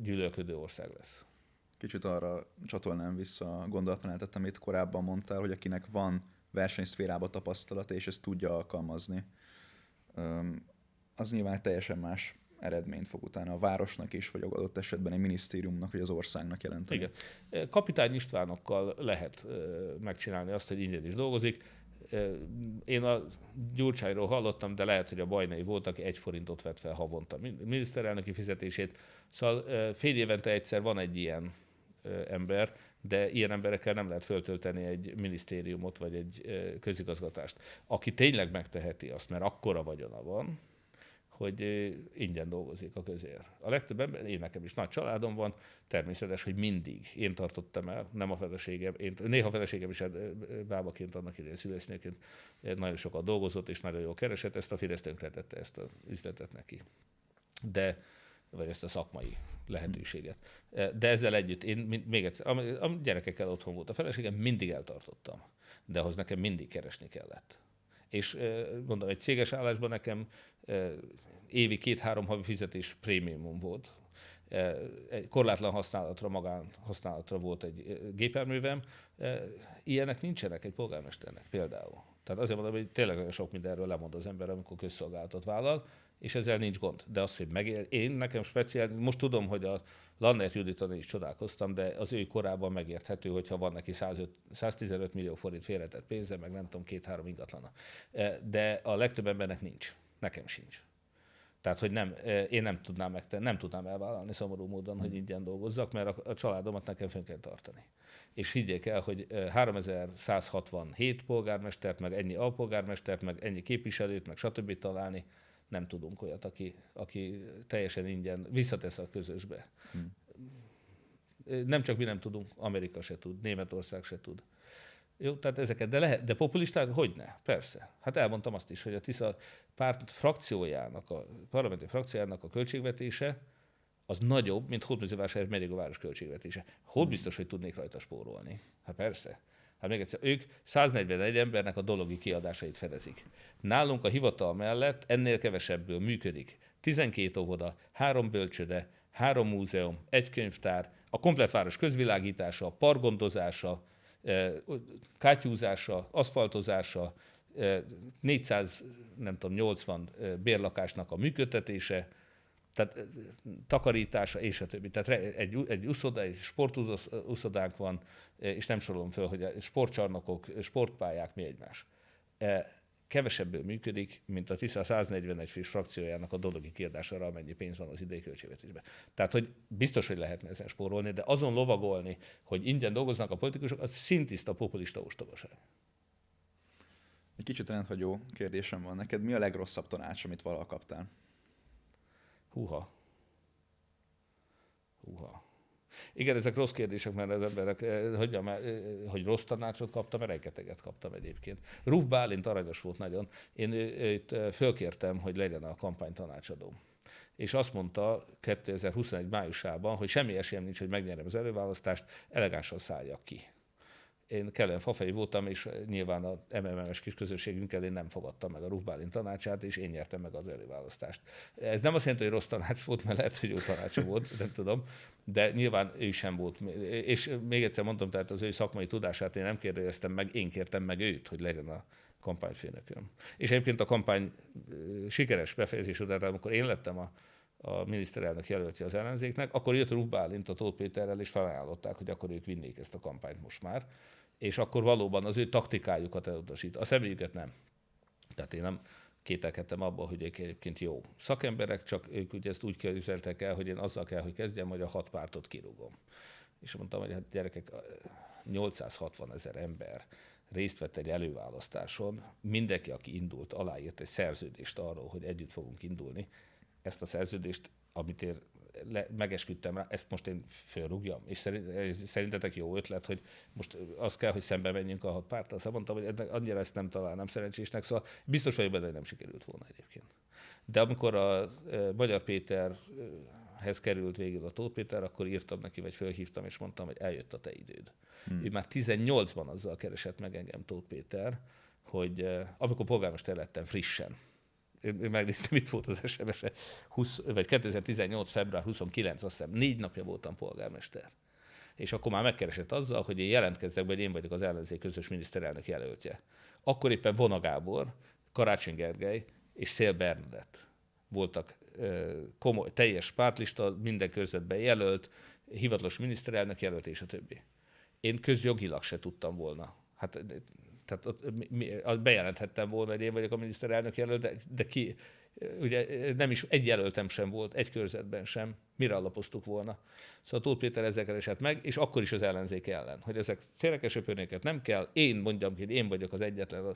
gyűlölködő ország lesz. Kicsit arra csatolnám vissza a gondolatmenetet, amit korábban mondtál, hogy akinek van versenyszférában tapasztalata, és ezt tudja alkalmazni, az nyilván teljesen más eredményt fog utána a városnak is, vagy adott esetben egy minisztériumnak, vagy az országnak jelenteni. Igen. Kapitány Istvánokkal lehet megcsinálni azt, hogy ingyen is dolgozik. Én a Gyurcsányról hallottam, de lehet, hogy a Bajnai volt, aki 1 forintot vett fel havonta miniszterelnöki fizetését. Szóval fél évente egyszer van egy ilyen ember, de ilyen emberekkel nem lehet föltölteni egy minisztériumot, vagy egy közigazgatást. Aki tényleg megteheti azt, mert akkora vagyona van, hogy ingyen dolgozik a közér. A legtöbb ember, én nekem is nagy családom van, természetes, hogy mindig én tartottam el, nem a feleségem, néha a feleségem is bábaként, annak idején szülésznőként nagyon sokat dolgozott, és nagyon jól keresett, ezt a Fidesz tönkretette ezt az üzletet neki. Vagy ezt a szakmai lehetőséget. De ezzel együtt, én még egyszer, a gyerekekkel otthon volt a feleségem, mindig eltartottam, de ahhoz nekem mindig keresni kellett. És mondom, egy céges állásban nekem évi 2-3 havi fizetés prémiumum volt. Egy korlátlan használatra volt egy gépjárművem. Ilyenek nincsenek egy polgármesternek például. Tehát azért mondom, hogy tényleg sok mindenről lemond az ember, amikor közszolgálatot vállal, és ezzel nincs gond. De az, hogy én nekem speciál, most tudom, hogy a Lannert Juditon is csodálkoztam, de az ő korában megérthető, hogyha van neki 115 millió forint félretett pénze, meg nem tudom, 2-3 ingatlana. De a legtöbb embernek nincs. Nekem sincs. Tehát, hogy én nem tudnám elvállalni szomorú módon, hogy ingyen dolgozzak, mert a családomat nekem fönn kell tartani. És higgyék el, hogy 3167 polgármestert, meg ennyi alpolgármestert, meg ennyi képviselőt, meg stb. Találni, nem tudunk olyat, aki teljesen ingyen visszatesz a közösbe. Nem csak mi nem tudunk, Amerika se tud, Németország se tud. Jó, tehát ezeket, de populistán, hogyne? Persze. Hát elmondtam azt is, hogy a Tisza párt frakciójának, a parlamenti frakciójának a költségvetése az nagyobb, mint Hódmezővásárhely Megyégováros költségvetése. Hol biztos, hogy tudnék rajta spórolni? Hát persze. Hát még egyszer, ők 141 embernek a dologi kiadásait fedezik. Nálunk a hivatal mellett ennél kevesebből működik 12 óvoda, 3 bölcsőde, 3 múzeum, 1 könyvtár, a komplett város közvilágítása, parkgondozása, kátyúzása, aszfaltozása, 400, nem tudom, 80 bérlakásnak a működtetése, tehát takarítása és a többi. Tehát egy uszoda, egy sportuszodánk van, és nem sorolom föl, hogy a sportcsarnokok, sportpályák, mi egymás. Kevesebből működik, mint a Tisza 141 fős frakciójának a dologi kiadására, amennyi pénz van az idei költségvetésben. Tehát, hogy biztos, hogy lehetne ezen spórolni, de azon lovagolni, hogy ingyen dolgoznak a politikusok, az szintiszta populista ostobaság. Egy kicsit rendhagyó kérdésem van neked. Mi a legrosszabb tanács, amit valaha kaptál? Húha. Igen, ezek rossz kérdések, mert az emberek, hogy rossz tanácsot kaptam, mert rengeteget kaptam egyébként. Ruf Bálint aranyos volt nagyon. Én őt fölkértem, hogy legyen a kampánytanácsadóm. És azt mondta 2021 májusában, hogy semmi esélyem nincs, hogy megnyerem az előválasztást, elegánsan szálljak ki. Én kellően fafej voltam, és nyilván a MMM-es kis közösségünkkel én nem fogadtam meg a Ruf Bálint tanácsát, és én nyertem meg az előválasztást. Ez nem azt jelenti, hogy rossz tanács volt, mert lehet, hogy jó tanácsa volt, nem tudom, de nyilván ő sem volt. És még egyszer mondtam, tehát az ő szakmai tudását én nem kérdeztem meg, én kértem meg őt, hogy legyen a kampányfőnököm. És egyébként a kampány sikeres befejezés után, amikor én lettem a miniszterelnök jelöltje az ellenzéknek, akkor jött Ruf Bálint a Tóth Péterrel, és felajánlották, hogy akkor ők vinnék ezt a kampányt most már, és akkor valóban az ő taktikájukat elutasít. A személyüket nem. Tehát én nem kételkedtem abban, hogy ők egyébként jó szakemberek, csak ők ugye ezt úgy képzeltek el, hogy én azzal kell, hogy kezdjem, hogy a 6 pártot kirúgom. És mondtam, hogy hát gyerekek, 860 000 ember részt vett egy előválasztáson, mindenki, aki indult, aláírt egy szerződést arról, hogy együtt fogunk indulni. Ezt a szerződést, amit én megesküdtem rá, ezt most én fölrúgjam. És szerintetek jó ötlet, hogy most az kell, hogy szembe menjünk a 6 párttal. Szóval mondtam, hogy annyira ezt nem találnám szerencsésnek, szóval biztos vagyok benne, hogy nem sikerült volna egyébként. De amikor a Magyar Péterhez került végül a Tóth Péter, akkor írtam neki, vagy fölhívtam, és mondtam, hogy eljött a te időd. Ő már 18-ban azzal keresett meg engem Tóth Péter, hogy amikor polgármester lettem frissen, én megnéztem, itt volt az SMS-e, 2018. február 29, azt hiszem, 4 napja voltam polgármester. És akkor már megkeresett azzal, hogy én jelentkezzek be, hogy én vagyok az ellenzék közös miniszterelnök jelöltje. Akkor éppen Vona Gábor, Karácsony Gergely és Széll Bernadett voltak komoly, teljes pártlista, minden körzetben jelölt, hivatalos miniszterelnök jelölt és a többi. Én közjogilag se tudtam volna. Tehát bejelenthettem volna, hogy én vagyok a miniszterelnök jelölt, de ki, ugye nem is egy jelöltem sem volt, egy körzetben sem, mire alapoztuk volna. Szóval Tóth Péter ezzel keresett meg, és akkor is az ellenzék ellen, hogy ezek félrekesöpörnéket nem kell, én mondjam ki, én vagyok az egyetlen,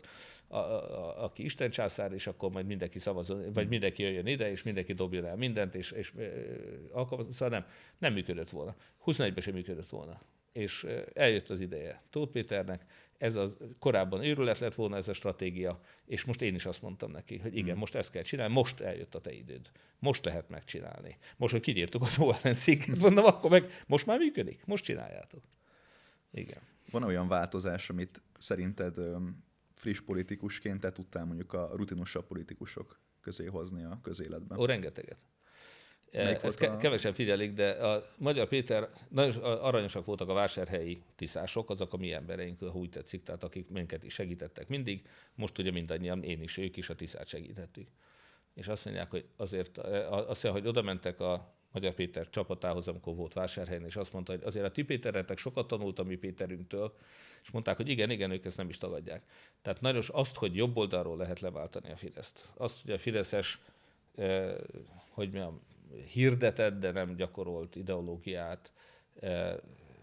aki Isten császár, és akkor majd mindenki szavazzon, vagy mindenki jöjjön ide, és mindenki dobjon el mindent, és alkalmazni. Szóval nem működött volna. 21-ben sem működött volna. És eljött az ideje Tóth Péternek, ez a korábban őrület lett volna ez a stratégia, és most én is azt mondtam neki, hogy igen, most ezt kell csinálni, most eljött a te időd. Most lehet megcsinálni. Most, hogy kinyírtuk az ellenzéket, mondom, akkor meg most már működik, most csináljátok. Igen. Van olyan változás, amit szerinted friss politikusként te tudtál mondjuk a rutinosabb politikusok közé hozni a közéletben? Rengeteget. Ezt kevesen figyelik, de a Magyar Péter, nagyon aranyosak voltak a vásárhelyi tiszások, azok a mi embereink, ha úgy tetszik, tehát akik minket is segítettek mindig, most ugye mindannyian, én is, ők is a tiszát segítettük. És azt mondják, hogy azért, azt mondja, hogy oda mentek a Magyar Péter csapatához, amikor volt vásárhelyen, és azt mondta, hogy azért a ti Péteretek sokat tanult a mi Péterünktől, és mondták, hogy igen, ők ezt nem is tagadják. Tehát nagyon azt, hogy jobb oldalról lehet leváltani a Fideszt. Azt, hogy a fideszes, hogy mondjam, hirdetett, de nem gyakorolt ideológiát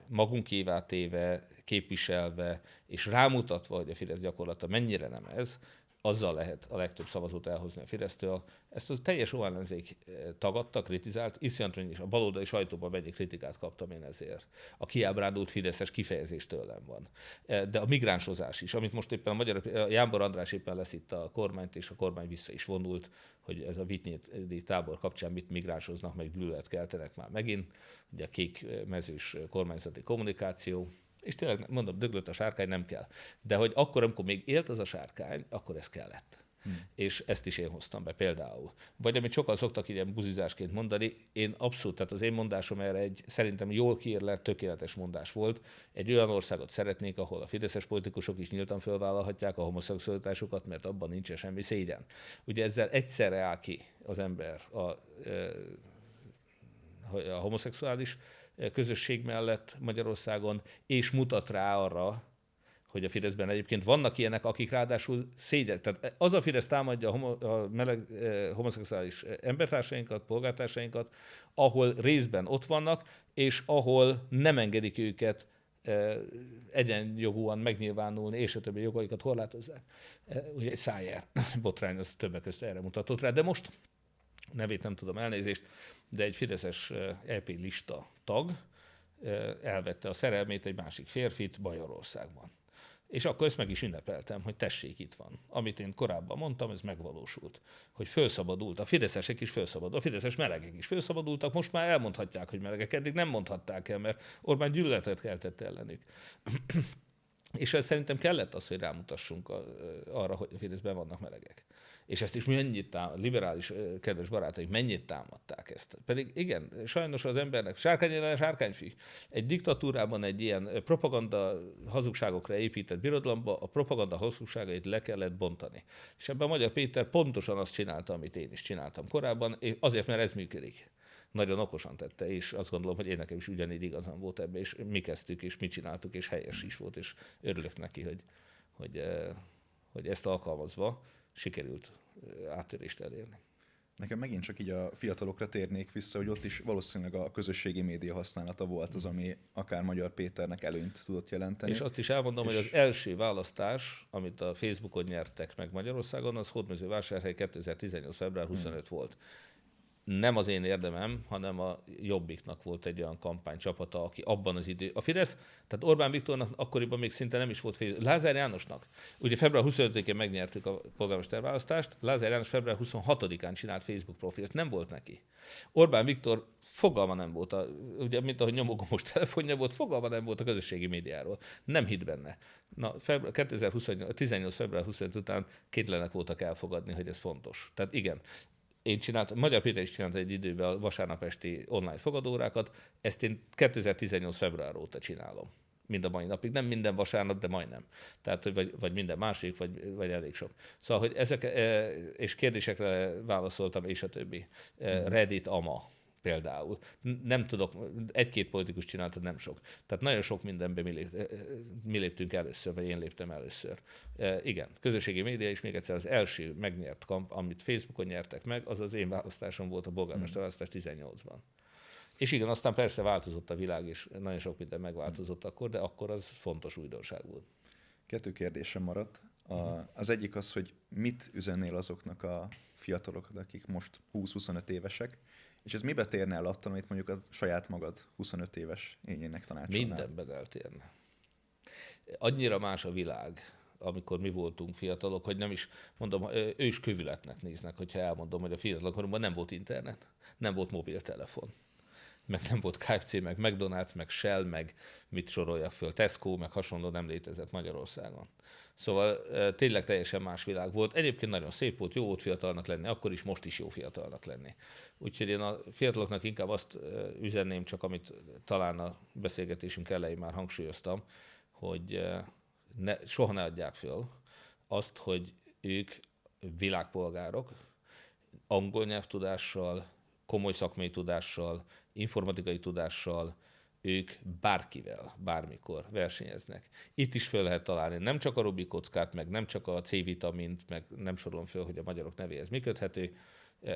magunkévá téve, képviselve, és rámutatva, hogy a Fidesz gyakorlata mennyire nem ez, azzal lehet a legtöbb szavazót elhozni a Fidesztől. Ezt a teljes ellenzék tagadta, kritizált, iszonyatosan is a baloldali sajtóban mennyi kritikát kaptam én ezért. A kiábrándult fideszes kifejezés tőlem van. De a migránsozás is, amit most éppen a Jámbor András éppen lesz itt a kormányt, és a kormány vissza is vonult, hogy ez a Vitnyédi tábor kapcsán mit migránsoznak, meg gyűlölet keltenek már megint. Ugye a kék mezős kormányzati kommunikáció, és tényleg mondom, döglött a sárkány, nem kell. De hogy akkor, amikor még élt az a sárkány, akkor ez kellett. És ezt is én hoztam be például. Vagy amit sokan szoktak ilyen buzizásként mondani, én abszolút, tehát az én mondásom erre egy szerintem jól kiérlelt, tökéletes mondás volt. Egy olyan országot szeretnék, ahol a fideszes politikusok is nyíltan fölvállalhatják a homoszexualitásukat, mert abban nincsen semmi szégyen. Ugye ezzel egyszerre áll ki az ember a homoszexuális közösség mellett Magyarországon, és mutat rá arra, hogy a Fideszben egyébként vannak ilyenek, akik ráadásul szégyen. Tehát az a Fidesz támadja a homoszexuális embertársainkat, polgártársainkat, ahol részben ott vannak, és ahol nem engedik őket egyenjogúan megnyilvánulni, és a többi jogaikat korlátozzák. Ugye egy Szájer botrány, az többek között erre mutatott rá, de most nevét nem tudom, elnézést, de egy fideszes EP lista tag elvette a szerelmét egy másik férfit Bajorországban. És akkor ezt meg is ünnepeltem, hogy tessék, itt van. Amit én korábban mondtam, ez megvalósult. Hogy felszabadult. A fideszesek is felszabadultak, a fideszes melegek is felszabadultak, most már elmondhatják, hogy melegek. Eddig nem mondhatták el, mert Orbán gyűlöletet keltett ellenük. És ez szerintem kellett az, hogy rámutassunk arra, hogy a Fideszben vannak melegek. És ezt is mennyit liberális kedves barátaik mennyit támadták ezt. Pedig igen, sajnos az embernek sárkányfű. Egy diktatúrában egy ilyen propaganda hazugságokra épített birodalomba a propaganda hazugságait le kellett bontani. És ebben a Magyar Péter pontosan azt csinálta, amit én is csináltam korábban, és azért, mert ez működik. Nagyon okosan tette, és azt gondolom, hogy én nekem is ugyanígy igazam volt ebbe, és mi kezdtük, és mi csináltuk, és helyes is volt, és örülök neki, hogy ezt alkalmazva sikerült áttörést elérni. Nekem megint csak így a fiatalokra térnék vissza, hogy ott is valószínűleg a közösségi média használata volt az, ami akár Magyar Péternek előnyt tudott jelenteni. És azt is elmondom, hogy az első választás, amit a Facebookon nyertek meg Magyarországon, az Hódmezővásárhely 2018. február 25 volt. Nem az én érdemem, hanem a Jobbiknak volt egy olyan kampánycsapata, aki abban az idő... A Fidesz, tehát Orbán Viktornak akkoriban még szinte nem is volt Facebook. Lázár Jánosnak. Ugye február 25-én megnyertük a polgármesterválasztást, Lázár János február 26-án csinált Facebook profilt, nem volt neki. Orbán Viktor fogalma nem volt, ugye, mint ahogy nyomogomos telefonja volt, fogalma nem volt a közösségi médiáról. Nem hitt benne. Na, 2018. február 25 után kétlenek voltak elfogadni, hogy ez fontos. Tehát igen, én csináltam, Magyar Péter is csinált egy időben a vasárnap esti online fogadóórákat, ezt én 2018. február óta csinálom. Mind a mai napig. Nem minden vasárnap, de majdnem. Tehát, vagy minden másik, vagy elég sok. Szóval, hogy ezek, és kérdésekre válaszoltam, és a többi. Reddit, AMA például. Nem tudok, egy-két politikus csinálta, nem sok. Tehát nagyon sok mindenben mi léptünk először, vagy én léptem először. Igen, közösségi média, és még egyszer az első megnyert kamp, amit Facebookon nyertek meg, az az én választásom volt a polgármester választás 18-ban. És igen, aztán persze változott a világ, és nagyon sok minden megváltozott akkor, de akkor az fontos újdonság volt. 2 kérdésem maradt. Az egyik az, hogy mit üzennél azoknak a fiataloknak, akik most 20-25 évesek, és ez mibe térne el attól, amit mondjuk a saját magad 25 éves ényének tanácsolnál? Mindenben eltérne. Annyira más a világ, amikor mi voltunk fiatalok, hogy nem is, mondom, ős kövületnek néznek, hogyha elmondom, hogy a fiatalokban nem volt internet, nem volt mobiltelefon, meg nem volt KFC, meg McDonald's, meg Shell, meg mit soroljak föl, Tesco, meg hasonló nem létezett Magyarországon. Szóval tényleg teljesen más világ volt. Egyébként nagyon szép volt, jó volt fiatalnak lenni, akkor is, most is jó fiatalnak lenni. Úgyhogy én a fiataloknak inkább azt üzenném, csak amit talán a beszélgetésünk elején már hangsúlyoztam, hogy soha ne adják föl azt, hogy ők világpolgárok, angol nyelvtudással, komoly szakmai tudással, informatikai tudással, ők bárkivel, bármikor versenyeznek. Itt is föl lehet találni nem csak a Rubik kockát, meg nem csak a C-vitamint, meg nem sorolom föl, hogy a magyarok nevéhez mi köthető.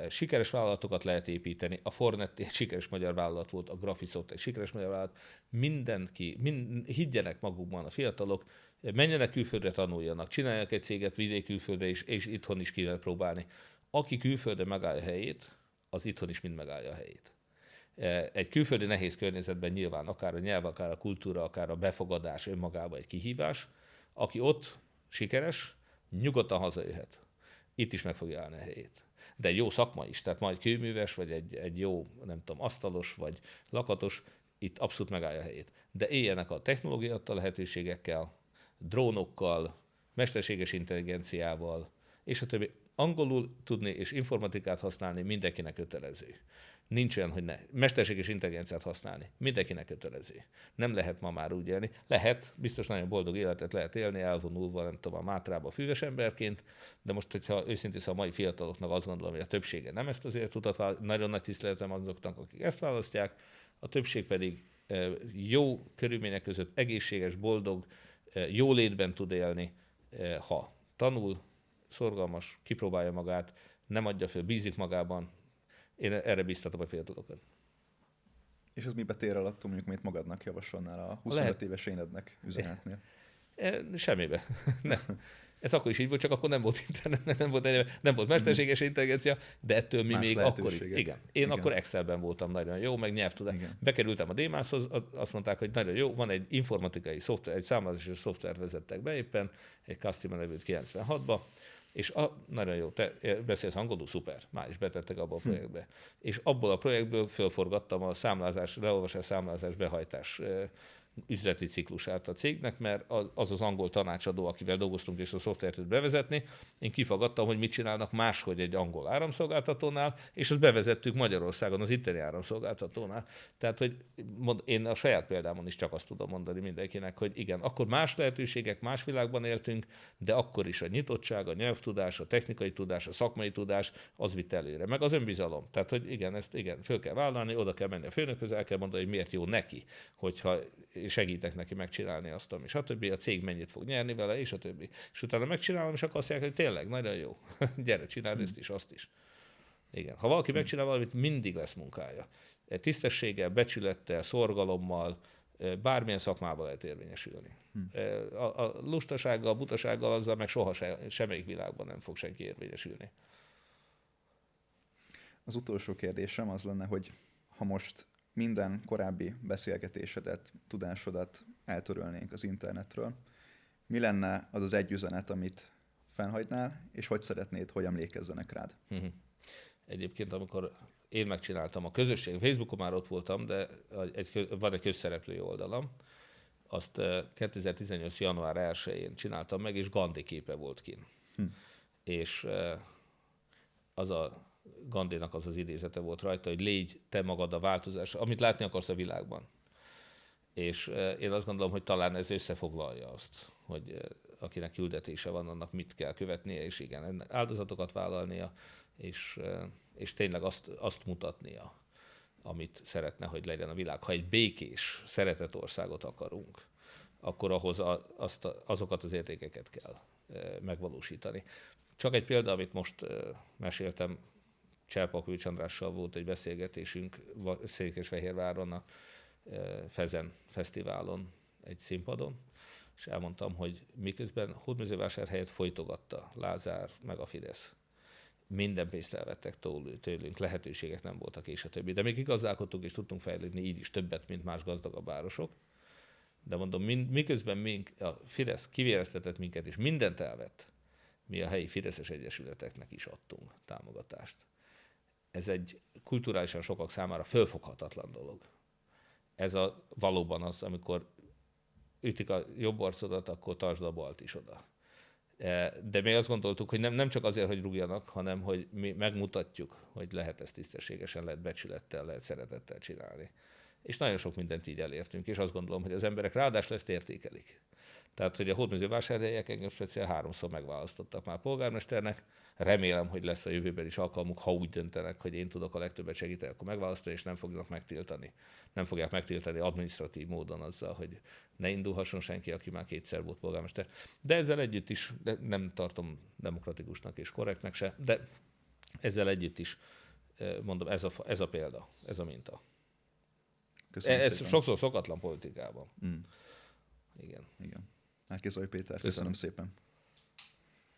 Sikeres vállalatokat lehet építeni. A Fornet egy sikeres magyar vállalat volt, a Graphisoft egy sikeres magyar vállalat. Mindenki, higgyenek magukban a fiatalok, menjenek külföldre, tanuljanak, csináljanak egy céget vidék-külföldre is, és itthon is ki lehet próbálni. Aki külföldre megállja a helyét, az itthon is mind megállja a helyét. Egy külföldi nehéz környezetben nyilván akár a nyelv, akár a kultúra, akár a befogadás önmagában egy kihívás. Aki ott sikeres, nyugodtan hazajöhet. Itt is meg fogja állni a helyét. De egy jó szakma is, tehát majd kőműves, vagy egy jó, nem tudom, asztalos, vagy lakatos, itt abszolút megállja a helyét. De éljenek a technológia adta lehetőségekkel, drónokkal, mesterséges intelligenciával, és a többi. Angolul tudni és informatikát használni mindenkinek kötelező. Nincs olyan, hogy ne. Mesterséges intelligenciát használni. Mindenkinek kötelező. Nem lehet ma már úgy élni. Lehet, biztos nagyon boldog életet lehet élni, elvonulva, nem tudom, a Mátrába füves emberként, de most, hogyha őszintén szóval a mai fiataloknak azt gondolom, hogy a többsége nem ezt azért utat, nagyon nagy tiszteletem azoknak, akik ezt választják, a többség pedig jó körülmények között egészséges, boldog, jó létben tud élni, ha tanul, szorgalmas, kipróbálja magát, nem adja fel, bízik magában. Én erre bíztatom a fiatalokat. És ez mibe tér alatt, mondjuk, mit magadnak javasolnál a 25 éves énednek üzenetnél? Semmibe. Nem. Ez akkor is így volt, csak akkor nem volt internet, nem volt mesterséges intelligencia, de ettől mi még akkor is. Igen. Én akkor Excelben voltam nagyon jó, meg nyelvtudás. Bekerültem a DMAS-hoz, azt mondták, hogy nagyon jó, van egy informatikai szoftver, egy számlázási szoftvert vezettek be éppen, egy Customer nevűt 96-ba, és nagyon jó, te beszélsz angolul, szuper, már is betettek abba a projektbe. És abból a projektből fölforgattam a számlázás, leolvasás, számlázás, behajtás üzleti ciklusát a cégnek, mert az az angol tanácsadó, akivel dolgoztunk és a szoftvert tud bevezetni, én kifogadtam, hogy mit csinálnak máshogy egy angol áramszolgáltatónál, és azt bevezettük Magyarországon az itteni áramszolgáltatónál. Tehát, hogy én a saját példámon is csak azt tudom mondani mindenkinek, hogy igen, akkor más lehetőségek, más világban éltünk, de akkor is a nyitottság, a nyelvtudás, a technikai tudás, a szakmai tudás, az vitt előre. Meg az önbizalom. Tehát, hogy igen, ezt igen, föl kell vállalni, oda kell menni a főnökhöz, el kell mondani, hogy miért jó neki, hogyha segítek neki megcsinálni azt, ami stb. A cég mennyit fog nyerni vele, és a többi. És utána megcsinálom, és akkor azt mondják, hogy tényleg, nagyon jó. Gyere, csináld ezt is, azt is. Igen. Ha valaki megcsinál valamit, mindig lesz munkája. Tisztességgel, becsülettel, szorgalommal, bármilyen szakmában lehet érvényesülni. A lustasággal, a butasággal, azzal meg soha semmelyik világban nem fog senki érvényesülni. Az utolsó kérdésem az lenne, hogy ha most minden korábbi beszélgetésedet, tudásodat eltörölnénk az internetről, mi lenne az az egy üzenet, amit fennhagynál, és hogy szeretnéd, hogy emlékezzenek rád? Egyébként, amikor én megcsináltam a közösség, Facebookon már ott voltam, de van egy közszereplő oldalam, azt 2018. január 1-én csináltam meg, és Gandhi képe volt kint. És az a Gandhinak az idézete volt rajta, hogy légy te magad a változás, amit látni akarsz a világban. És én azt gondolom, hogy talán ez összefoglalja azt, hogy akinek küldetése van, annak mit kell követnie, és igen, áldozatokat vállalnia, és tényleg azt mutatnia, amit szeretne, hogy legyen a világ. Ha egy békés, szeretett országot akarunk, akkor ahhoz azokat az értékeket kell megvalósítani. Csak egy példa, amit most meséltem, Cserpakovics Andrással volt egy beszélgetésünk Székesfehérváron a Fezen Fesztiválon egy színpadon, és elmondtam, hogy miközben Hódmezővásárhelyet folytogatta Lázár meg a Fidesz. Minden pénzt elvettek tőlünk, lehetőségek nem voltak, és a többi. De még igazdálkodtunk, és tudtunk fejlődni így is többet, mint más gazdagabb városok. De mondom, miközben a Fidesz kivéreztetett minket, és mindent elvett, mi a helyi fideszes egyesületeknek is adtunk támogatást. Ez egy kulturálisan sokak számára fölfoghatatlan dolog. Ez valóban az, amikor ütik a jobb arcodat, akkor tartsd a balt is oda. De mi azt gondoltuk, hogy nem csak azért, hogy rúgjanak, hanem hogy mi megmutatjuk, hogy lehet ezt tisztességesen, lehet becsülettel, lehet szeretettel csinálni. És nagyon sok mindent így elértünk, és azt gondolom, hogy az emberek ráadásul ezt értékelik. Tehát, hogy a Hódmezővásárhelyek engem speciál 3-szor megválasztottak már polgármesternek. Remélem, hogy lesz a jövőben is alkalmuk, ha úgy döntenek, hogy én tudok a legtöbbet segíteni, akkor megválasztani, és nem fognak megtiltani. Nem fogják megtiltani adminisztratív módon azzal, hogy ne indulhasson senki, aki már 2-szer volt polgármester. De ezzel együtt is nem tartom demokratikusnak és korrektnek se, de ezzel együtt is mondom, ez a példa, ez a minta. Ez sokszor szokatlan politikában. Igen. Márki-Zay Péter, köszönöm szépen.